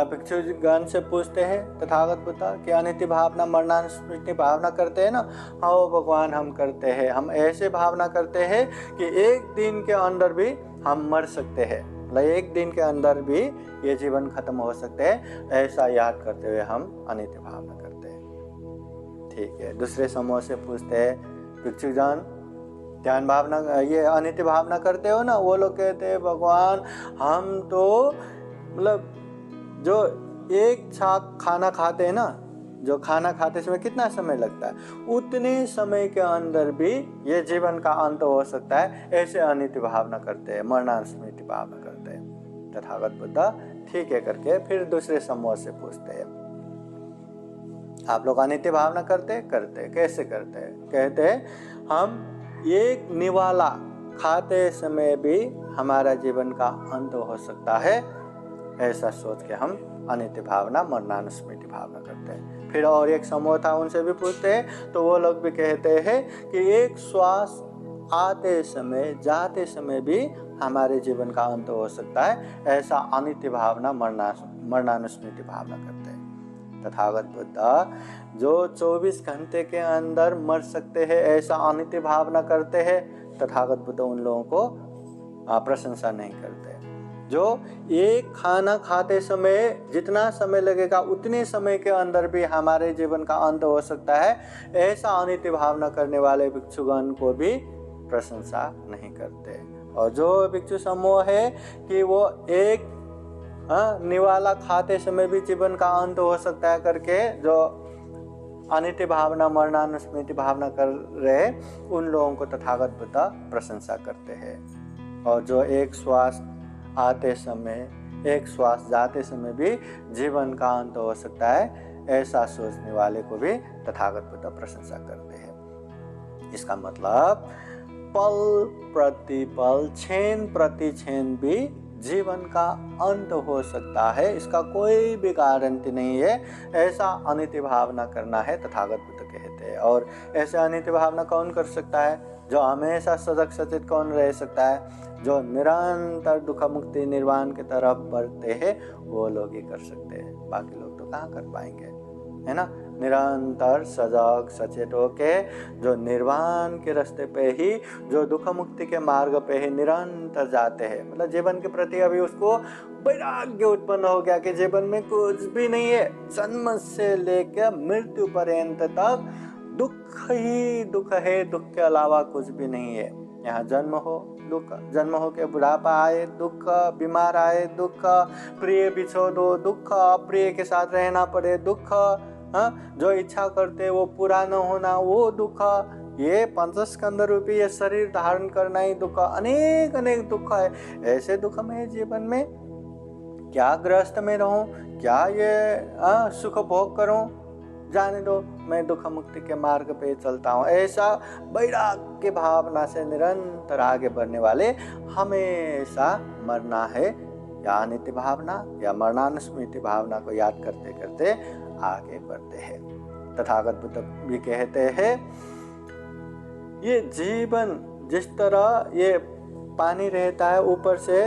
भिक्षुगण से पूछते हैं तथागत बुद्ध कि अनित्य भावना मरणानुस्मृति भावना करते हैं ना। हाँ भगवान हम करते हैं, हम ऐसे भावना करते हैं कि एक दिन के अंदर भी हम मर सकते हैं, मतलब एक दिन के अंदर भी ये जीवन खत्म हो सकते हैं, ऐसा याद करते हुए हम अनित्य भावना करते हैं। ठीक है, दूसरे समूह से पूछते हैं भिक्षुगण ध्यान भावना ये अनित्य भावना करते हो ना। वो लोग कहते हैं भगवान हम तो मतलब जो एक छाक खाना खाते हैं ना, जो खाना खाते समय कितना समय लगता है, उतने समय के अंदर भी ये जीवन का अंत हो सकता है, ऐसे अनित्य भावना करते हैं, मरणानुस्मृति भावना करते हैं। तथागत बुद्ध ठीक है करके फिर दूसरे समूह से पूछते हैं आप लोग अनित्य भावना करते कैसे करते हैं। कहते हैं हम एक निवाला खाते समय भी हमारा जीवन का अंत हो सकता है, ऐसा सोच के हम अनित्य भावना मरणानुस्मृति भावना करते हैं। फिर और एक समूह था, उनसे भी पूछते हैं तो वो लोग भी कहते हैं कि एक श्वास आते समय जाते समय भी हमारे जीवन का अंत हो सकता है, ऐसा अनित्य भावना मरणानुस्मृति भावना करते हैं। तथागत बुद्ध जो 24 घंटे के अंदर मर सकते हैं ऐसा अनित्य भावना करते हैं, तथागत बुद्ध उन लोगों को प्रशंसा नहीं करते। जो एक खाना खाते समय जितना समय लगेगा उतने समय के अंदर भी हमारे जीवन का अंत हो सकता है, ऐसा अनित्य भावना करने वाले भिक्षुगण को भी प्रशंसा नहीं करते। और जो भिक्षु समूह है कि वो एक निवाला खाते समय भी जीवन का अंत हो सकता है करके जो अनित्य भावना मरणानुस्मृति भावना कर रहे, उन लोगों को तथागत बुद्ध प्रशंसा करते हैं। और जो एक श्वास आते समय एक श्वास जाते समय भी जीवन का अंत हो सकता है, ऐसा सोचने वाले को भी तथागत बुद्ध प्रशंसा करते हैं। इसका मतलब पल प्रति पल क्षण प्रति क्षण भी जीवन का अंत हो सकता है, इसका कोई भी गारंटी नहीं है, ऐसा अनित्य भावना करना है तथागत बुद्ध कहते हैं। और ऐसे अनित्य भावना कौन कर सकता है? जो हमेशा सजग सचेत कौन रह सकता है? जो निरंतर दुख मुक्ति निर्वाण की तरफ बढ़ते हैं वो लोग ही कर सकते हैं, बाकी लोग तो कहाँ कर पाएंगे, है ना। निरंतर सजग सचेत होके जो निर्वाण के रास्ते पे ही, जो दुख मुक्ति के मार्ग पे ही निरंतर जाते हैं, मतलब जीवन के प्रति अभी उसको वैराग्य उत्पन्न हो गया कि जीवन में कुछ भी नहीं है, जन्म से लेकर मृत्यु पर्यंत तक दुख ही दुख है, दुख के अलावा कुछ भी नहीं है। यहाँ जन्म हो दुख, जन्म हो के बुढ़ापा आए दुख, बीमार आए दुख, प्रिय बिछोड़ दो दुख, अप्रिय के साथ रहना पड़े दुख, जो इच्छा करते वो पूरा न होना वो दुख, ये पंचस्कंध रूपी ये शरीर धारण करना ही दुख, अनेक अनेक दुख है। ऐसे दुख में जीवन में क्या गृहस्थ में रहूं, क्या ये सुख भोग करूं, जाने दो, मैं दुख मुक्ति के मार्ग पे चलता हूँ। ऐसा वैराग्य भावना से निरंतर आगे बढ़ने वाले हमेशा मरना है या अनित्य भावना या मरणानुस्मृति भावना को याद करते करते आगे बढ़ते हैं। तथागत बुद्ध भी कहते हैं, ये जीवन जिस तरह ये पानी रहता है, ऊपर से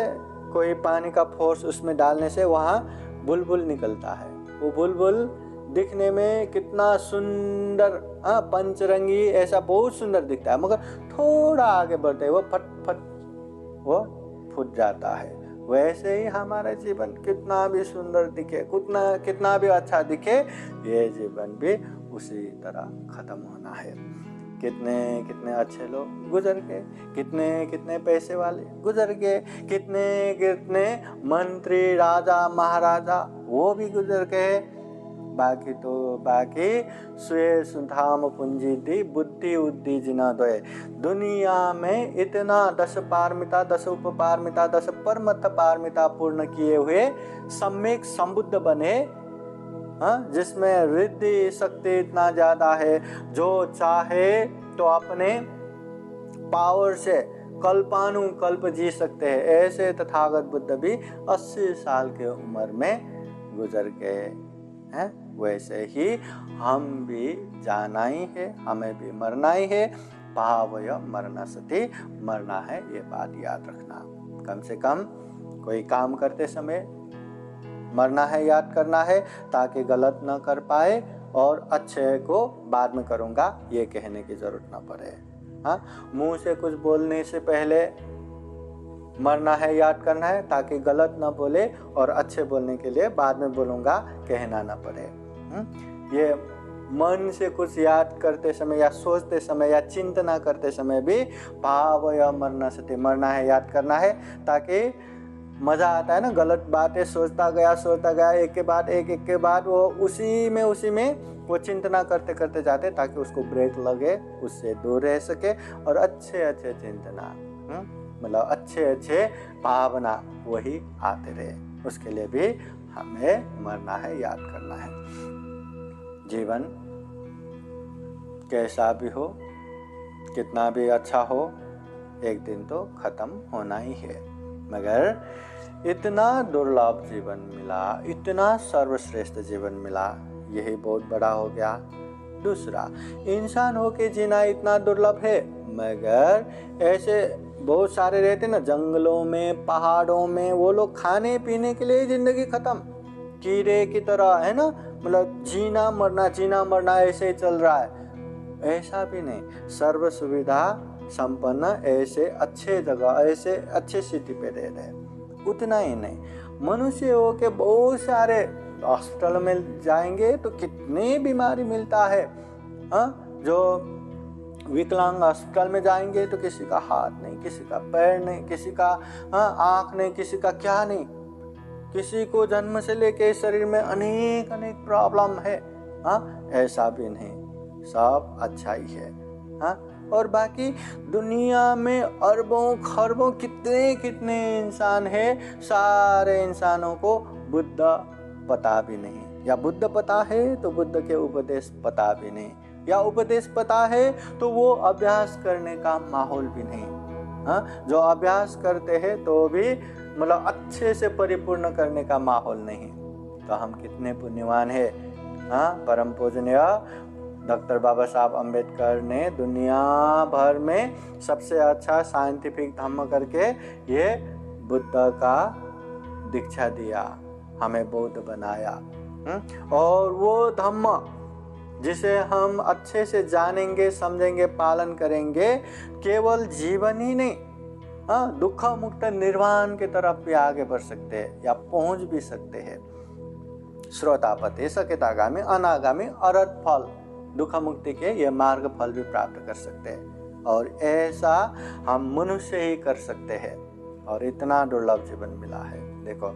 कोई पानी का फोर्स उसमें डालने से वहाँ बुलबुल निकलता है। वो बुलबुल दिखने में कितना सुंदर, पंचरंगी, ऐसा बहुत सुंदर दिखता है, मगर थोड़ा आगे बढ़ते वो फट फट वो फूट जाता है। वैसे ही हमारा जीवन कितना भी सुंदर दिखे, कितना भी अच्छा दिखे, ये जीवन भी उसी तरह खत्म होना है। कितने कितने अच्छे लोग गुजर गए, कितने कितने पैसे वाले गुजर गए, कितने कितने मंत्री, राजा, महाराजा वो भी गुजर गए। बाकी स्वे सुधाम पूंजी दी बुद्धि उद्धि जिना दोए। दुनिया में इतना 10 पारमिता, 10 उपपारमिता, 10 परमत पारमिता पूर्ण किए हुए सम्यक संबुद्ध बने, जिसमें रिद्धि शक्ति इतना ज्यादा है, जो चाहे तो अपने पावर से कल्पानुकल्प जी सकते हैं। ऐसे तथागत बुद्ध भी 80 साल के उम्र में गुजर गए हैं। वैसे ही हम भी जाना ही है, हमें भी मरना ही है। भावय मरणसति, मरना है, ये बात याद रखना। कम से कम कोई काम करते समय मरना है याद करना है, ताकि गलत ना कर पाए और अच्छे को बाद में करूँगा ये कहने की जरूरत ना पड़े। मुंह से कुछ बोलने से पहले मरना है याद करना है, ताकि गलत ना बोले और अच्छे बोलने के लिए बाद में बोलूँगा कहना ना पड़े। ये मन से कुछ याद करते समय या सोचते समय या चिंतना करते समय भी भाव या मरणसति, मरना है याद करना है, ताकि मज़ा आता है ना, गलत बातें सोचता गया एक के बाद वो उसी में वो चिंतना करते करते जाते, ताकि उसको ब्रेक लगे, उससे दूर रह सके और अच्छे चिंतना, मतलब अच्छे भावना वही आते रहे। उसके लिए भी हमें मरना है याद करना है। जीवन कैसा भी हो, कितना भी अच्छा हो, एक दिन तो खत्म होना ही है। मगर इतना दुर्लभ जीवन मिला, इतना सर्वश्रेष्ठ जीवन मिला, यही बहुत बड़ा हो गया। दूसरा, इंसान होके जीना इतना दुर्लभ है, मगर ऐसे बहुत सारे रहते ना जंगलों में, पहाड़ों में, वो लोग खाने पीने के लिए जिंदगी खत्म, कीड़े की तरह, है ना, मतलब जीना मरना ऐसे ही चल रहा है। ऐसा भी नहीं, सर्व सुविधा संपन्न ऐसे अच्छे जगह, ऐसे अच्छे सिटी पे रह रहे। उतना ही नहीं, मनुष्य हो के बहुत सारे हॉस्पिटल में जाएंगे तो कितनी बीमारी मिलता है। जो विकलांग हॉस्पिटल में जाएंगे तो किसी का हाथ नहीं, किसी का पैर नहीं, किसी का आँख नहीं, किसी का क्या नहीं, किसी को जन्म से लेके शरीर में अनेक प्रॉब्लम है। ऐसा भी नहीं, सब अच्छा ही है। और बाकी दुनिया में अरबों खरबों कितने इंसान है, सारे इंसानों को बुद्ध पता भी नहीं, या बुद्ध पता है तो बुद्ध के उपदेश पता भी नहीं, या उपदेश पता है तो वो अभ्यास करने का माहौल भी नहीं। जो अभ्यास करते हैं तो भी मतलब अच्छे से परिपूर्ण करने का माहौल नहीं। तो हम कितने पुण्यवान है। परम पूजनीय डॉक्टर बाबा साहब अम्बेडकर ने दुनिया भर में सबसे अच्छा साइंटिफिक धम्म करके ये बुद्ध का दीक्षा दिया, हमें बौद्ध बनाया। और वो धम्म जिसे हम अच्छे से जानेंगे, समझेंगे, पालन करेंगे, केवल जीवन ही नहीं, दुख मुक्त निर्वाण की तरफ भी आगे बढ़ सकते हैं या पहुंच भी सकते हैं। श्रोतापति सकेतागामी अनागामी अरहत फल, दुख मुक्ति के ये मार्ग फल भी प्राप्त कर सकते हैं। और ऐसा हम मनुष्य ही कर सकते हैं। और इतना दुर्लभ जीवन मिला है, देखो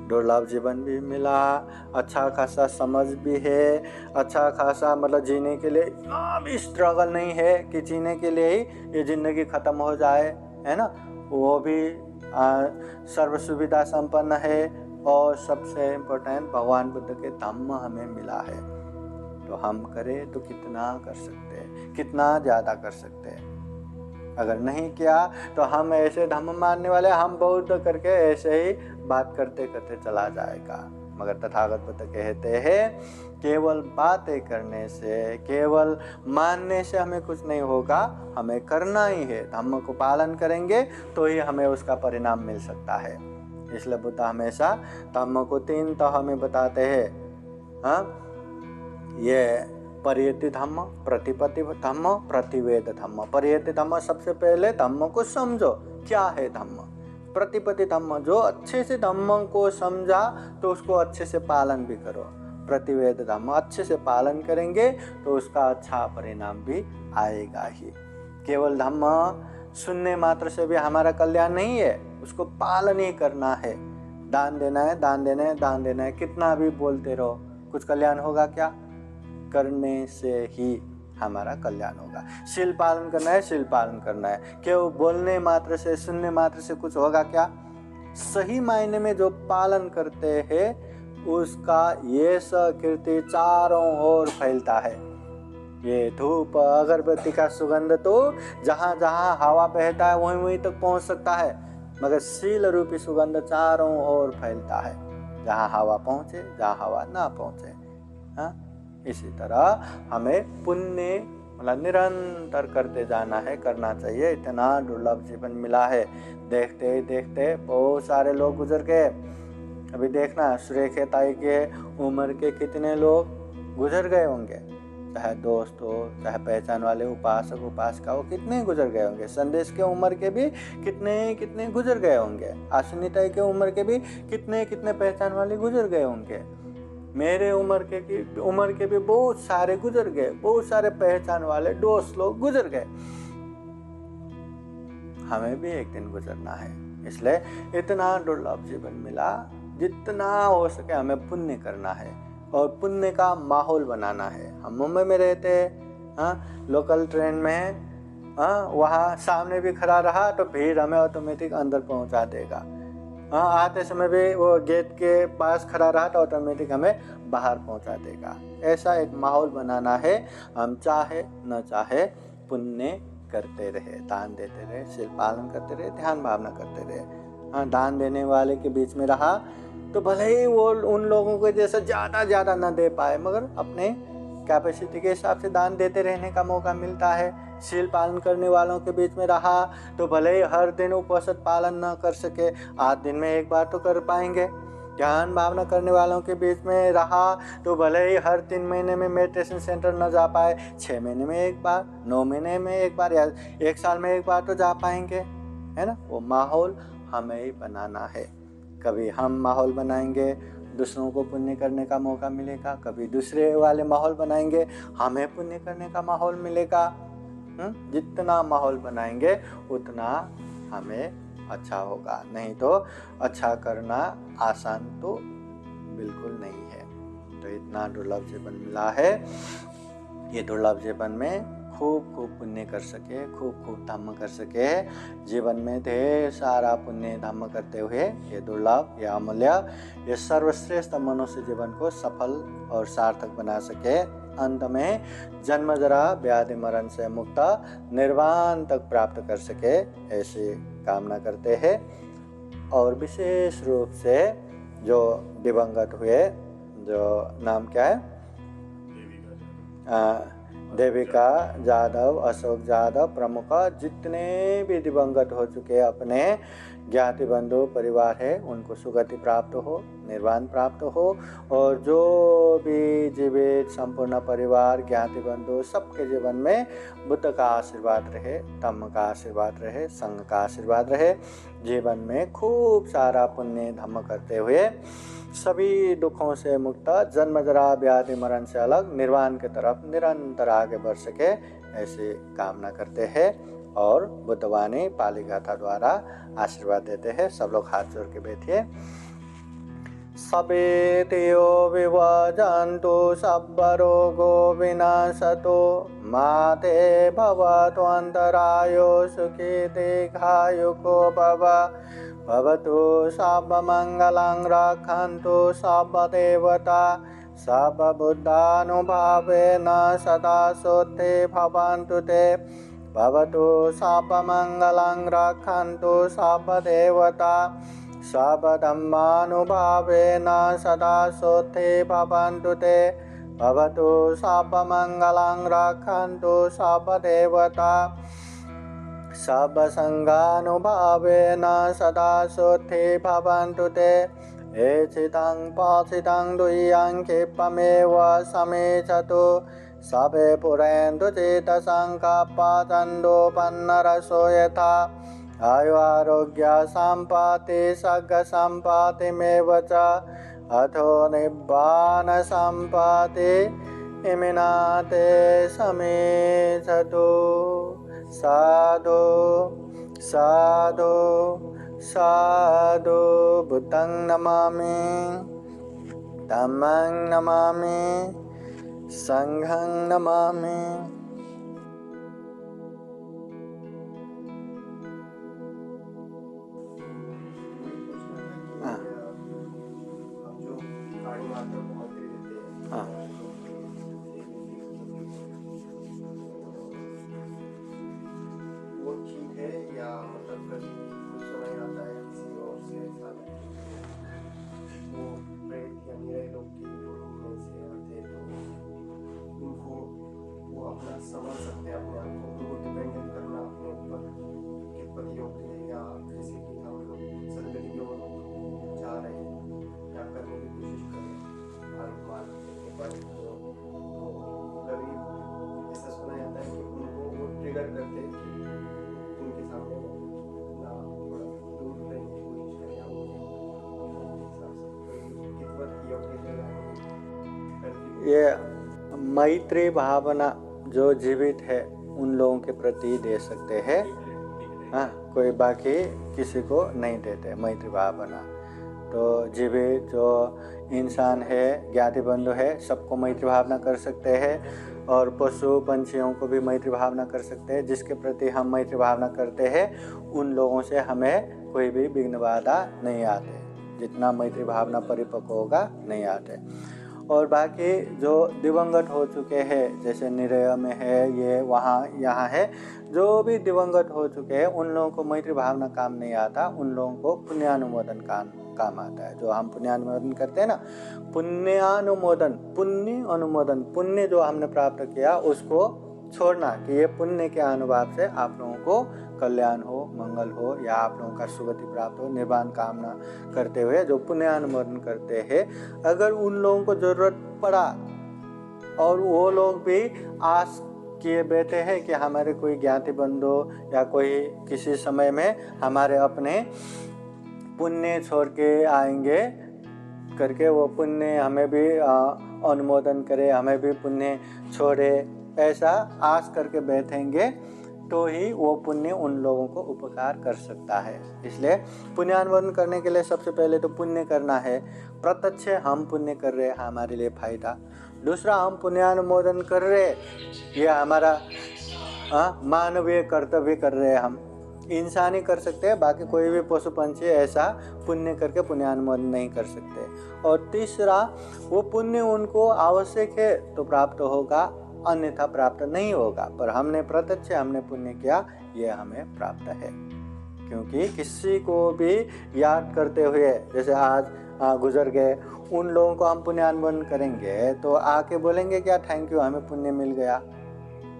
दुर्लभ जीवन भी मिला, अच्छा खासा समझ भी है, अच्छा खासा मतलब जीने के लिए इतना भी स्ट्रगल नहीं है कि जीने के लिए ही ये जिंदगी खत्म हो जाए, है ना। वो भी सर्व सुविधा संपन्न है, और सबसे इम्पोर्टेंट भगवान बुद्ध के धम्म हमें मिला है। तो हम करें तो कितना कर सकते हैं, कितना ज़्यादा कर सकते हैं। अगर नहीं किया तो हम ऐसे धम्म मानने वाले, हम बौद्ध करके ऐसे ही बात करते करते चला जाएगा। मगर तथागत बुद्ध कहते हैं केवल बातें करने से, केवल मानने से हमें कुछ नहीं होगा, हमें करना ही है। धम्म को पालन करेंगे तो ही हमें उसका परिणाम मिल सकता है। इसलिए बुद्ध हमेशा धम्म को 3 तह में बताते हैं। हाँ, ये परियति धम्म, प्रतिपत्ति धम्म, प्रतिवेद धम्म। परियति धम्म, सबसे पहले धम्म को समझो क्या है धम्म। प्रतिपत्ति धम्म, जो अच्छे से धम्म को समझा तो उसको अच्छे से पालन भी करो। प्रतिवेद धम्म, अच्छे से पालन करेंगे तो उसका अच्छा परिणाम भी आएगा ही। केवल धम्म सुनने मात्र से भी हमारा कल्याण नहीं है, उसको पालन ही करना है। दान देना है, दान देना है, दान देना है, कितना भी बोलते रहो, कुछ कल्याण होगा क्या? करने से ही हमारा कल्याण होगा। शील पालन करना है, शील पालन करना है, केवल बोलने मात्र से, सुनने मात्र से कुछ होगा क्या? सही मायने में जो पालन करते हैं उसका यश कीर्ति चारों ओर फैलता है। ये धूप अगरबत्ती का सुगंध तो जहाँ जहाँ हवा बहता है वहीं वहीं तक पहुँच सकता है, मगर शील रूपी सुगंध चारों ओर फैलता है, जहाँ हवा पहुँचे, जहाँ हवा ना पहुँचे। हाँ, इसी तरह हमें पुण्य मतलब निरंतर करते जाना है, करना चाहिए। इतना दुर्लभ जीवन मिला है, देखते देखते बहुत सारे लोग गुजर गए। अभी देखना, सुरेखा ताई के उम्र के कितने लोग गुजर गए होंगे, चाहे दोस्त हो, चाहे पहचान वाले उपासक उपासिका हो, कितने गुजर गए होंगे। संदेश के उम्र के भी कितने कितने गुजर गए होंगे। आश्विनी ताई के उम्र के भी कितने कितने पहचान वाले गुजर गए होंगे। मेरे उम्र के भी बहुत सारे गुजर गए, बहुत सारे पहचान वाले दोस्त लोग गुजर गए। हमें भी एक दिन गुजरना है, इसलिए इतना दुर्लभ जीवन मिला, जितना हो सके हमें पुण्य करना है और पुण्य का माहौल बनाना है। हम मुंबई में रहते हैं, हाँ, लोकल ट्रेन में, हाँ, वहाँ सामने भी खड़ा रहा तो भीड़ हमें ऑटोमेटिक अंदर पहुँचा देगा। हाँ, आते समय भी वो गेट के पास खड़ा रहा तो ऑटोमेटिक हमें बाहर पहुंचा देगा। ऐसा एक माहौल बनाना है। हम चाहे न चाहे पुण्य करते रहे, दान देते रहे, शील पालन करते रहे, ध्यान भावना करते रहे। हाँ, दान देने वाले के बीच में रहा तो भले ही वो उन लोगों को जैसा ज़्यादा न दे पाए, मगर अपने कैपेसिटी के हिसाब से दान देते रहने का मौका मिलता है। शील पालन करने वालों के बीच में रहा तो भले ही हर दिन उपवास पालन न कर सके, 8 दिन में एक बार तो कर पाएंगे। ध्यान भावना करने वालों के बीच में रहा तो भले ही हर 3 महीने में मेडिटेशन सेंटर न जा पाए, 6 महीने में एक बार, 9 महीने में एक बार या 1 साल में एक बार तो जा पाएंगे, है ना। वो माहौल हमें ही बनाना है। कभी हम माहौल बनाएंगे, दूसरों को पुण्य करने का मौका मिलेगा, कभी दूसरे वाले माहौल बनाएंगे, हमें पुण्य करने का माहौल मिलेगा। जितना माहौल बनाएंगे उतना हमें अच्छा होगा, नहीं तो अच्छा करना आसान तो बिल्कुल नहीं है। तो इतना दुर्लभ जीवन मिला है, ये दुर्लभ जीवन में खूब पुण्य कर सके, खूब धम्म कर सके, जीवन में ढेर सारा पुण्य धम्म करते हुए ये दुर्लभ, ये अमूल्य, ये सर्वश्रेष्ठ मनुष्य जीवन को सफल और सार्थक बना सके। अंत में जन्म जरा व्याधि मरण से मुक्त निर्वाण तक प्राप्त कर सके, ऐसी कामना करते हैं। और विशेष रूप से जो दिवंगत हुए, जो नाम क्या है, देविका जादव, अशोक जादव प्रमुख, जितने भी दिवंगत हो चुके अपने ज्ञाति बंधु परिवार है, उनको सुगति प्राप्त हो, निर्वाण प्राप्त हो। और जो भी जीवित संपूर्ण परिवार ज्ञाति बंधु सबके जीवन में बुद्ध का आशीर्वाद रहे, धम्म का आशीर्वाद रहे, संघ का आशीर्वाद रहे। जीवन में खूब सारा पुण्य धम्म करते हुए सभी दुखों से मुक्त, जन्म जरा व्याधि मरण से अलग निर्वाण की तरफ निरंतर आगे बढ़ सके, ऐसी कामना करते हैं। और बुद्धवाणी पाली गाथा द्वारा आशीर्वाद देते हैं। सब लोग हाथ जोड़ के बैठिए। सबेतियो विवजन्तु सब्बरोगो विनाशतो माते भवतु अन्तरायो सुखी दीर्घायुको भव भवतु सर्वमङ्गलं रक्षन्तु सर्वदेवता सर्वबुद्धानुभावेन सदा शुद्धि भवन्तु ते। भवतु सर्वमङ्गलं रक्षन्तु सर्वदेवता सर्वधर्मानुभावेन सदा शुद्धि भवन्तु ते। भवतु सर्वमङ्गलं रक्षन्तु सर्वदेवता सर्वसङ्गानुभावेन सदा शुद्धि भवन्तु ते। एचितं पाचितं दुह्यं क्षिप्रमेव समेचतु सवे पुरेन्दु चेतसङ्कप्पचन्दोपन्नरसो यथा आयुरारोग्य सम्पत्ति सर्गसम्पत्तिमेव च अथो निब्बान सम्पत्ति इमिनाते समेचतु। साधु साधु साधु। बुद्धं नमामि धम्मं नमामि संघं नमामि। समझ सकते हैं अपने आप को, उनको डिपेंडेंट करना अपने ऊपर कितपत योग्य है, या जैसे कि हम लोग सदगति की ओर जा रहे हैं या करने की कोशिश कर रहे हैं भारत के बाद, तो कभी ऐसा सुना जाता है कि उनको वो ट्रिगर करते हैं कि उनके सामने वो ना थोड़ा दूर रहने की कोशिश करें, या कितपत योग्य है। ये मैत्री भावना जो जीवित है उन लोगों के प्रति दे सकते हैं, हाँ, कोई बाकी किसी को नहीं देते मैत्री भावना। तो जीवित जो इंसान है, ज्ञाति बंधु है, सबको मैत्री भावना कर सकते हैं, और पशु पंछियों को भी मैत्री भावना कर सकते हैं। जिसके प्रति हम मैत्री भावना करते हैं उन लोगों से हमें कोई भी विघ्न बाधा नहीं आते, जितना मैत्री भावना परिपक्व होगा नहीं आते। और बाकी जो दिवंगत हो चुके हैं, जैसे निरय में है, ये वहाँ यहाँ है, जो भी दिवंगत हो चुके हैं उन लोगों को मैत्री भावना काम नहीं आता, उन लोगों को पुण्यानुमोदन काम आता है। जो हम पुण्यानुमोदन करते हैं ना, पुण्यानुमोदन, पुण्य अनुमोदन, पुण्य जो हमने प्राप्त किया उसको छोड़ना कि ये पुण्य के अनुभाव से आप लोगों को कल्याण हो, मंगल हो, या आप लोगों का सुगति प्राप्त हो, निर्वाण कामना करते हुए जो पुण्यानुमोदन करते हैं, अगर उन लोगों को जरूरत पड़ा और वो लोग भी आस किए बैठे हैं कि हमारे कोई ज्ञाति बंधु या कोई किसी समय में हमारे अपने पुण्य छोड़ के आएंगे करके, वो पुण्य हमें भी अनुमोदन करे, हमें भी पुण्य छोड़े, ऐसा आस करके बैठेंगे तो ही वो पुण्य उन लोगों को उपकार कर सकता है। इसलिए पुण्यानुमोदन करने के लिए सबसे पहले तो पुण्य करना है। प्रत्यक्ष हम पुण्य कर रहे हैं, हमारे लिए फायदा। दूसरा, हम पुण्यानुमोदन कर रहे, ये हमारा मानवीय कर्तव्य कर रहे हैं। हम इंसान ही कर सकते हैं, बाकी कोई भी पशु पंछी ऐसा पुण्य करके पुण्यानुमोदन नहीं कर सकते। और तीसरा, वो पुण्य उनको आवश्यक है तो प्राप्त होगा, अन्यथा प्राप्त नहीं होगा। पर हमने प्रत्यक्ष हमने पुण्य किया, ये हमें प्राप्त है। क्योंकि किसी को भी याद करते हुए, जैसे आज गुजर गए, उन लोगों को हम पुण्यानुमोदन करेंगे तो आके बोलेंगे क्या थैंक यू, हमें पुण्य मिल गया?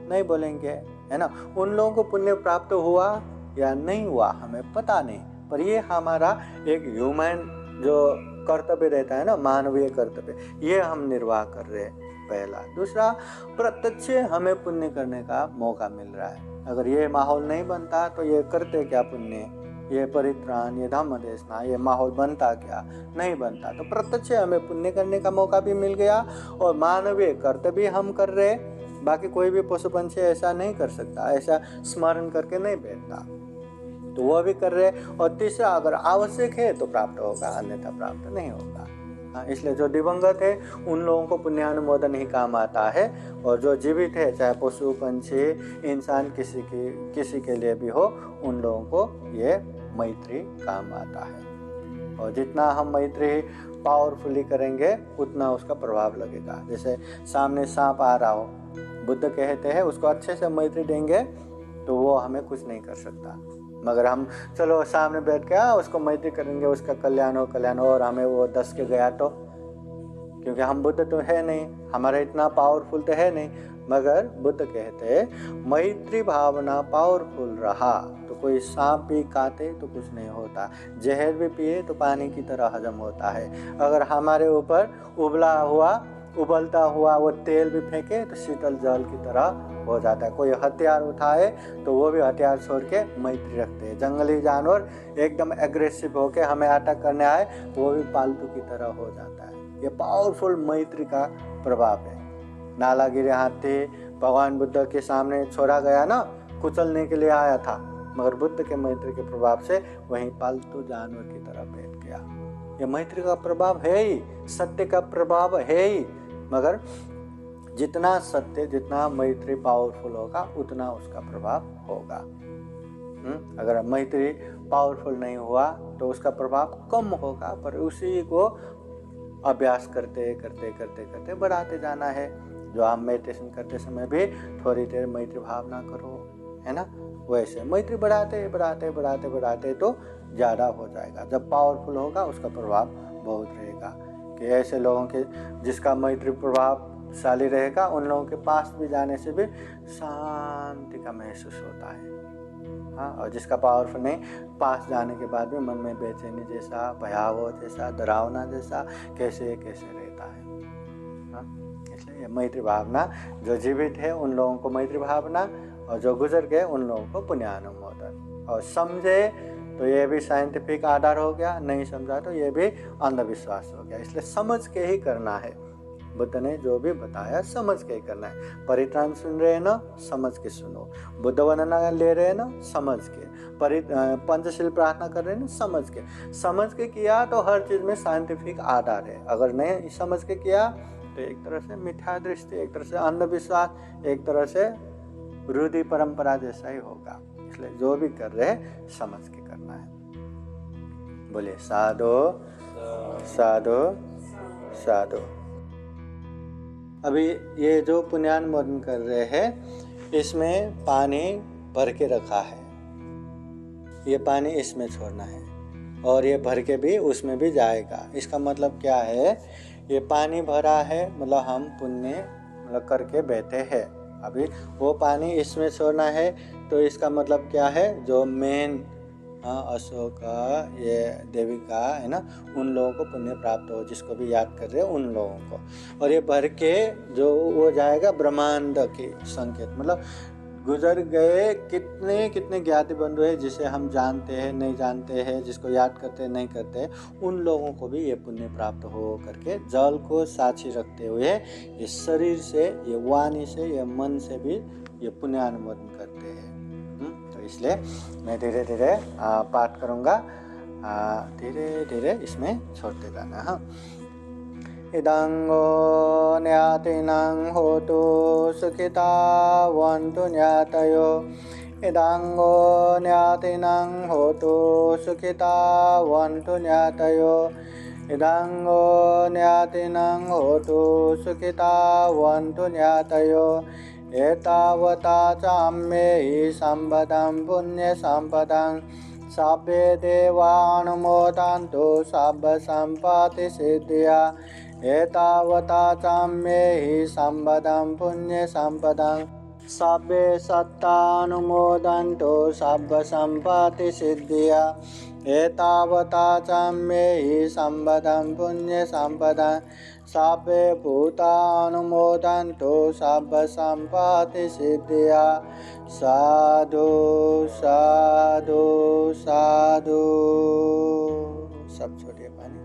नहीं बोलेंगे, है ना। उन लोगों को पुण्य प्राप्त हुआ या नहीं हुआ हमें पता नहीं, पर ये हमारा एक ह्यूमन जो कर्तव्य रहता है ना, मानवीय कर्तव्य, ये हम निर्वाह कर रहे हैं, पहला। दूसरा, प्रत्यक्ष हमें पुण्य करने का मौका मिल रहा है। अगर ये माहौल नहीं बनता तो ये करते क्या पुण्य, ये परित्राण, ये धम्म देशना, ये माहौल बनता क्या? नहीं बनता। तो प्रत्यक्ष हमें पुण्य करने का मौका भी मिल गया और मानवीय कर्तव्य हम कर रहे, बाकी कोई भी पशु पंछी ऐसा नहीं कर सकता, ऐसा स्मरण करके नहीं बैठता, तो वह भी कर रहे। और तीसरा, अगर आवश्यक है तो प्राप्त होगा, अन्यथा प्राप्त नहीं होगा। इसलिए जो दिवंगत है उन लोगों को पुण्यानुमोदन ही काम आता है, और जो जीवित है, चाहे पशु पंछी इंसान किसी के लिए भी हो, उन लोगों को ये मैत्री काम आता है। और जितना हम मैत्री पावरफुली करेंगे उतना उसका प्रभाव लगेगा। जैसे सामने सांप आ रहा हो, बुद्ध कहते हैं उसको अच्छे से मैत्री देंगे तो वो हमें कुछ नहीं कर सकता। मगर हम चलो सामने बैठ के उसको मैत्री करेंगे, उसका कल्याण हो और हमें वो 10 के गया तो, क्योंकि हम बुद्ध तो है नहीं, हमारा इतना पावरफुल तो है नहीं। मगर बुद्ध कहते हैं मैत्री भावना पावरफुल रहा तो कोई सांप भी काटे तो कुछ नहीं होता, जहर भी पिए तो पानी की तरह हजम होता है। अगर हमारे ऊपर उबलता हुआ वो तेल भी फेंके तो शीतल जल की तरह हो जाता है। कोई हथियार उठाए तो वो भी हथियार छोड़ के मैत्री रखते हैं। जंगली जानवर एकदम एग्रेसिव होके हमें अटैक करने आए वो भी पालतू की तरह हो जाता है। ये पावरफुल मैत्री का प्रभाव है। नालागिरी हाथी भगवान बुद्ध के सामने छोड़ा गया ना, कुचलने के लिए आया था, मगर बुद्ध के मैत्री के प्रभाव से वहीं पालतू जानवर की तरह बैठ गया। ये मैत्री का प्रभाव है ही, सत्य का प्रभाव है ही। मगर जितना सत्य, जितना मैत्री पावरफुल होगा उतना उसका प्रभाव होगा। अगर मैत्री पावरफुल नहीं हुआ तो उसका प्रभाव कम होगा, पर उसी को अभ्यास करते करते करते करते बढ़ाते जाना है। जो आप मेडिटेशन करते समय भी थोड़ी देर मैत्री भावना करो, है ना, वैसे मैत्री बढ़ाते बढ़ाते बढ़ाते बढ़ाते तो ज़्यादा हो जाएगा। जब पावरफुल होगा उसका प्रभाव बहुत रहेगा। कि ऐसे लोगों के जिसका मैत्री प्रभावशाली रहेगा उन लोगों के पास भी जाने से भी शांति का महसूस होता है। हाँ, और जिसका पावरफुल नहीं, पास जाने के बाद भी मन में बेचैनी जैसा, भयावह जैसा, डरावना जैसा कैसे कैसे रहता है। हाँ, इसलिए मैत्री भावना जो जीवित है उन लोगों को मैत्री भावना, और जो गुजर गए उन लोगों को पुण्यानुमोदन। और समझे तो ये भी साइंटिफिक आधार हो गया, नहीं समझा तो ये भी अंधविश्वास हो गया। इसलिए समझ के ही करना है। बुद्ध ने जो भी बताया समझ के ही करना है। परित्राण सुन रहे हैं ना, समझ के सुनो। बुद्ध वंदना ले रहे हैं ना, समझ के। पंचशील प्रार्थना कर रहे हैं ना, समझ के किया तो हर चीज़ में साइंटिफिक आधार है। अगर नहीं समझ के किया तो एक तरह से मिथ्या दृष्टि, एक तरह से अंधविश्वास, एक तरह से रूढ़ि परंपरा जैसा ही होगा। इसलिए जो भी कर रहे हैं समझ के करना है। बोलिए साधु साधु साधु। अभी ये जो पुण्यानुमोदन कर रहे हैं इसमें पानी भर के रखा है, ये पानी इसमें छोड़ना है और ये भर के भी उसमें भी जाएगा। इसका मतलब क्या है, ये पानी भरा है मतलब हम पुण्य करके बैठे हैं, अभी वो पानी इसमें छोड़ना है। तो इसका मतलब क्या है, जो मेन अशोक ये देविका है ना, उन लोगों को पुण्य प्राप्त हो, जिसको भी याद कर रहे हैं उन लोगों को। और ये भर के जो वो जाएगा ब्रह्मांड के संकेत, मतलब गुजर गए कितने कितने ज्ञाति बंधु है जिसे हम जानते हैं नहीं जानते हैं, जिसको याद करते हैं नहीं करते हैं, उन लोगों को भी ये पुण्य प्राप्त हो करके जल को साक्षी रखते हुए ये शरीर से, ये वाणी से, ये मन से भी ये पुण्यानुमोदन करते हैं। तो इसलिए मैं धीरे धीरे पाठ करूँगा, धीरे धीरे इसमें छोड़ते जाना। हाँ, इदंगो न्यातिनं होतु सुखिता वन्तु न्यातयो, इदंगो न्यातिनं होतु सुखिता वन्तु न्यातयो, इदंगो न्यातिनं होतु सुखिता वन्तु न्यातयो। एतावता चाम्येहि सम्पदं पुण्यसम्पदं, साभ्ये देवानुमोदन्तु साभ्यसम्पत्तिसिद्धिया। एतावता चाम्येहि सम्पदं पुण्यसम्पदं, साभ्ये सत्तानुमोदन्तु साभ्यसम्पत्तिसिद्धिया। एतावता चाम्येहि सम्पदं पुण्यसम्पदं, साभ्ये भूतानुमोदन्तु साभ्यसम्पत्तिसिद्धिया। साधु साधु साधु। सब छोड़िए पानी,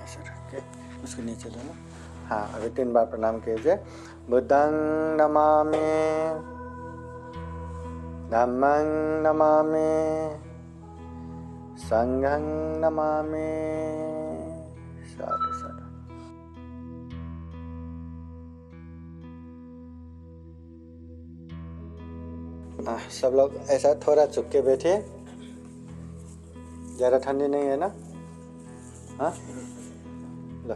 ऐसे रख के उसके नीचे लो ना। हाँ, अभी 3 बार प्रणाम कीजिए। बुद्धं नमामि, धम्मं नमामि, संघं नमामि। साधु साधु। सब लोग ऐसा थोड़ा झुक के बैठिए, ज़्यादा ठंडी नहीं है ना? हाँ, लो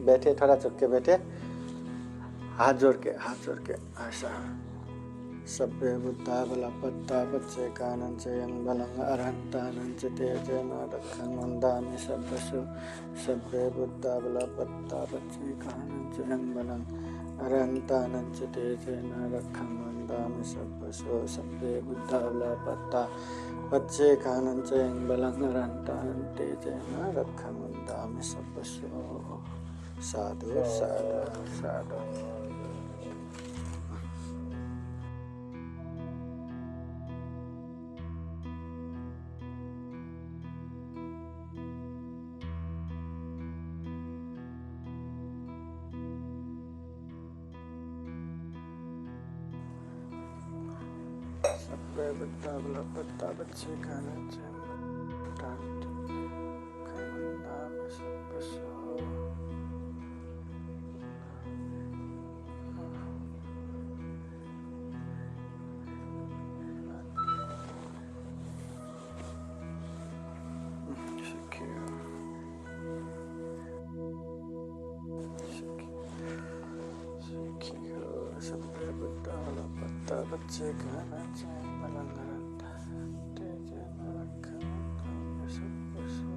बैठिए, थोड़ा झुक के बैठिए, हाथ जोड़ के ऐसा। सभ्य बुद्धा बला पत्ता बच्चे कानन से बलंग अरहंतानंद से तेजेन रक्षं वंदामि सर्वसु। सभ्य बुद्धा बला पत्ता बच्चे कानन से बलंग अरहंतानंद से तेजेन रक्षं वंदामि सर्वसु। सभ्य बुद्धा बला पत्ता बच्चे कानन से बलंग अरहंतानंद तेजेन रक्षं वंदामि सर्वसु। साधु साधु साधु। सभ्य बुद्धा बला पत्ता बच्चे कानन से बच्चे कहना चाहे मलंग तेजेन रक्षं वंदामि सर्वसु।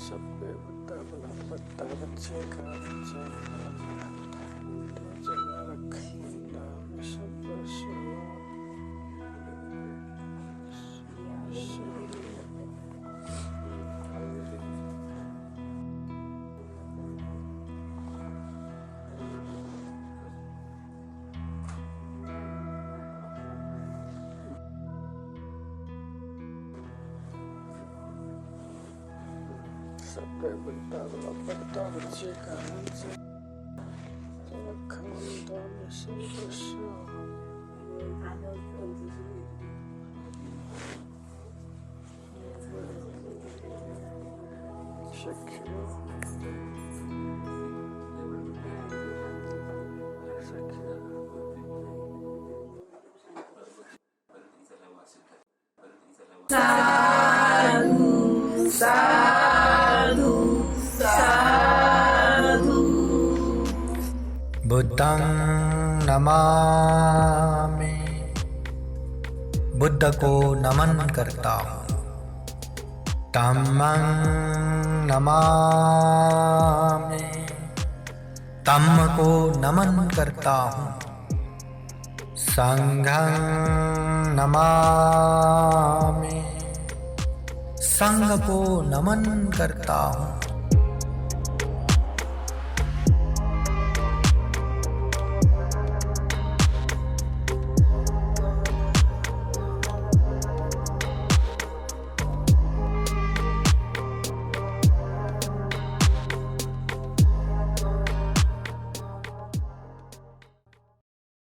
सभ्य बुद्धा बला पत्ता बच्चे कानन से बलंग तेजेन रक्षं वंदामि सर्वसु। सभ्य बुद्धा बला पत्ता बच्चे कानन से रक्षं वंदामि सर्वसु। साधु साधु साधु। बुद्धं नमामि, बुद्ध को नमन करता हूँ। धम्मं नमामि, धम्म को नमन करता हूँ। संघं नमामि, संघ को नमन करता हूँ।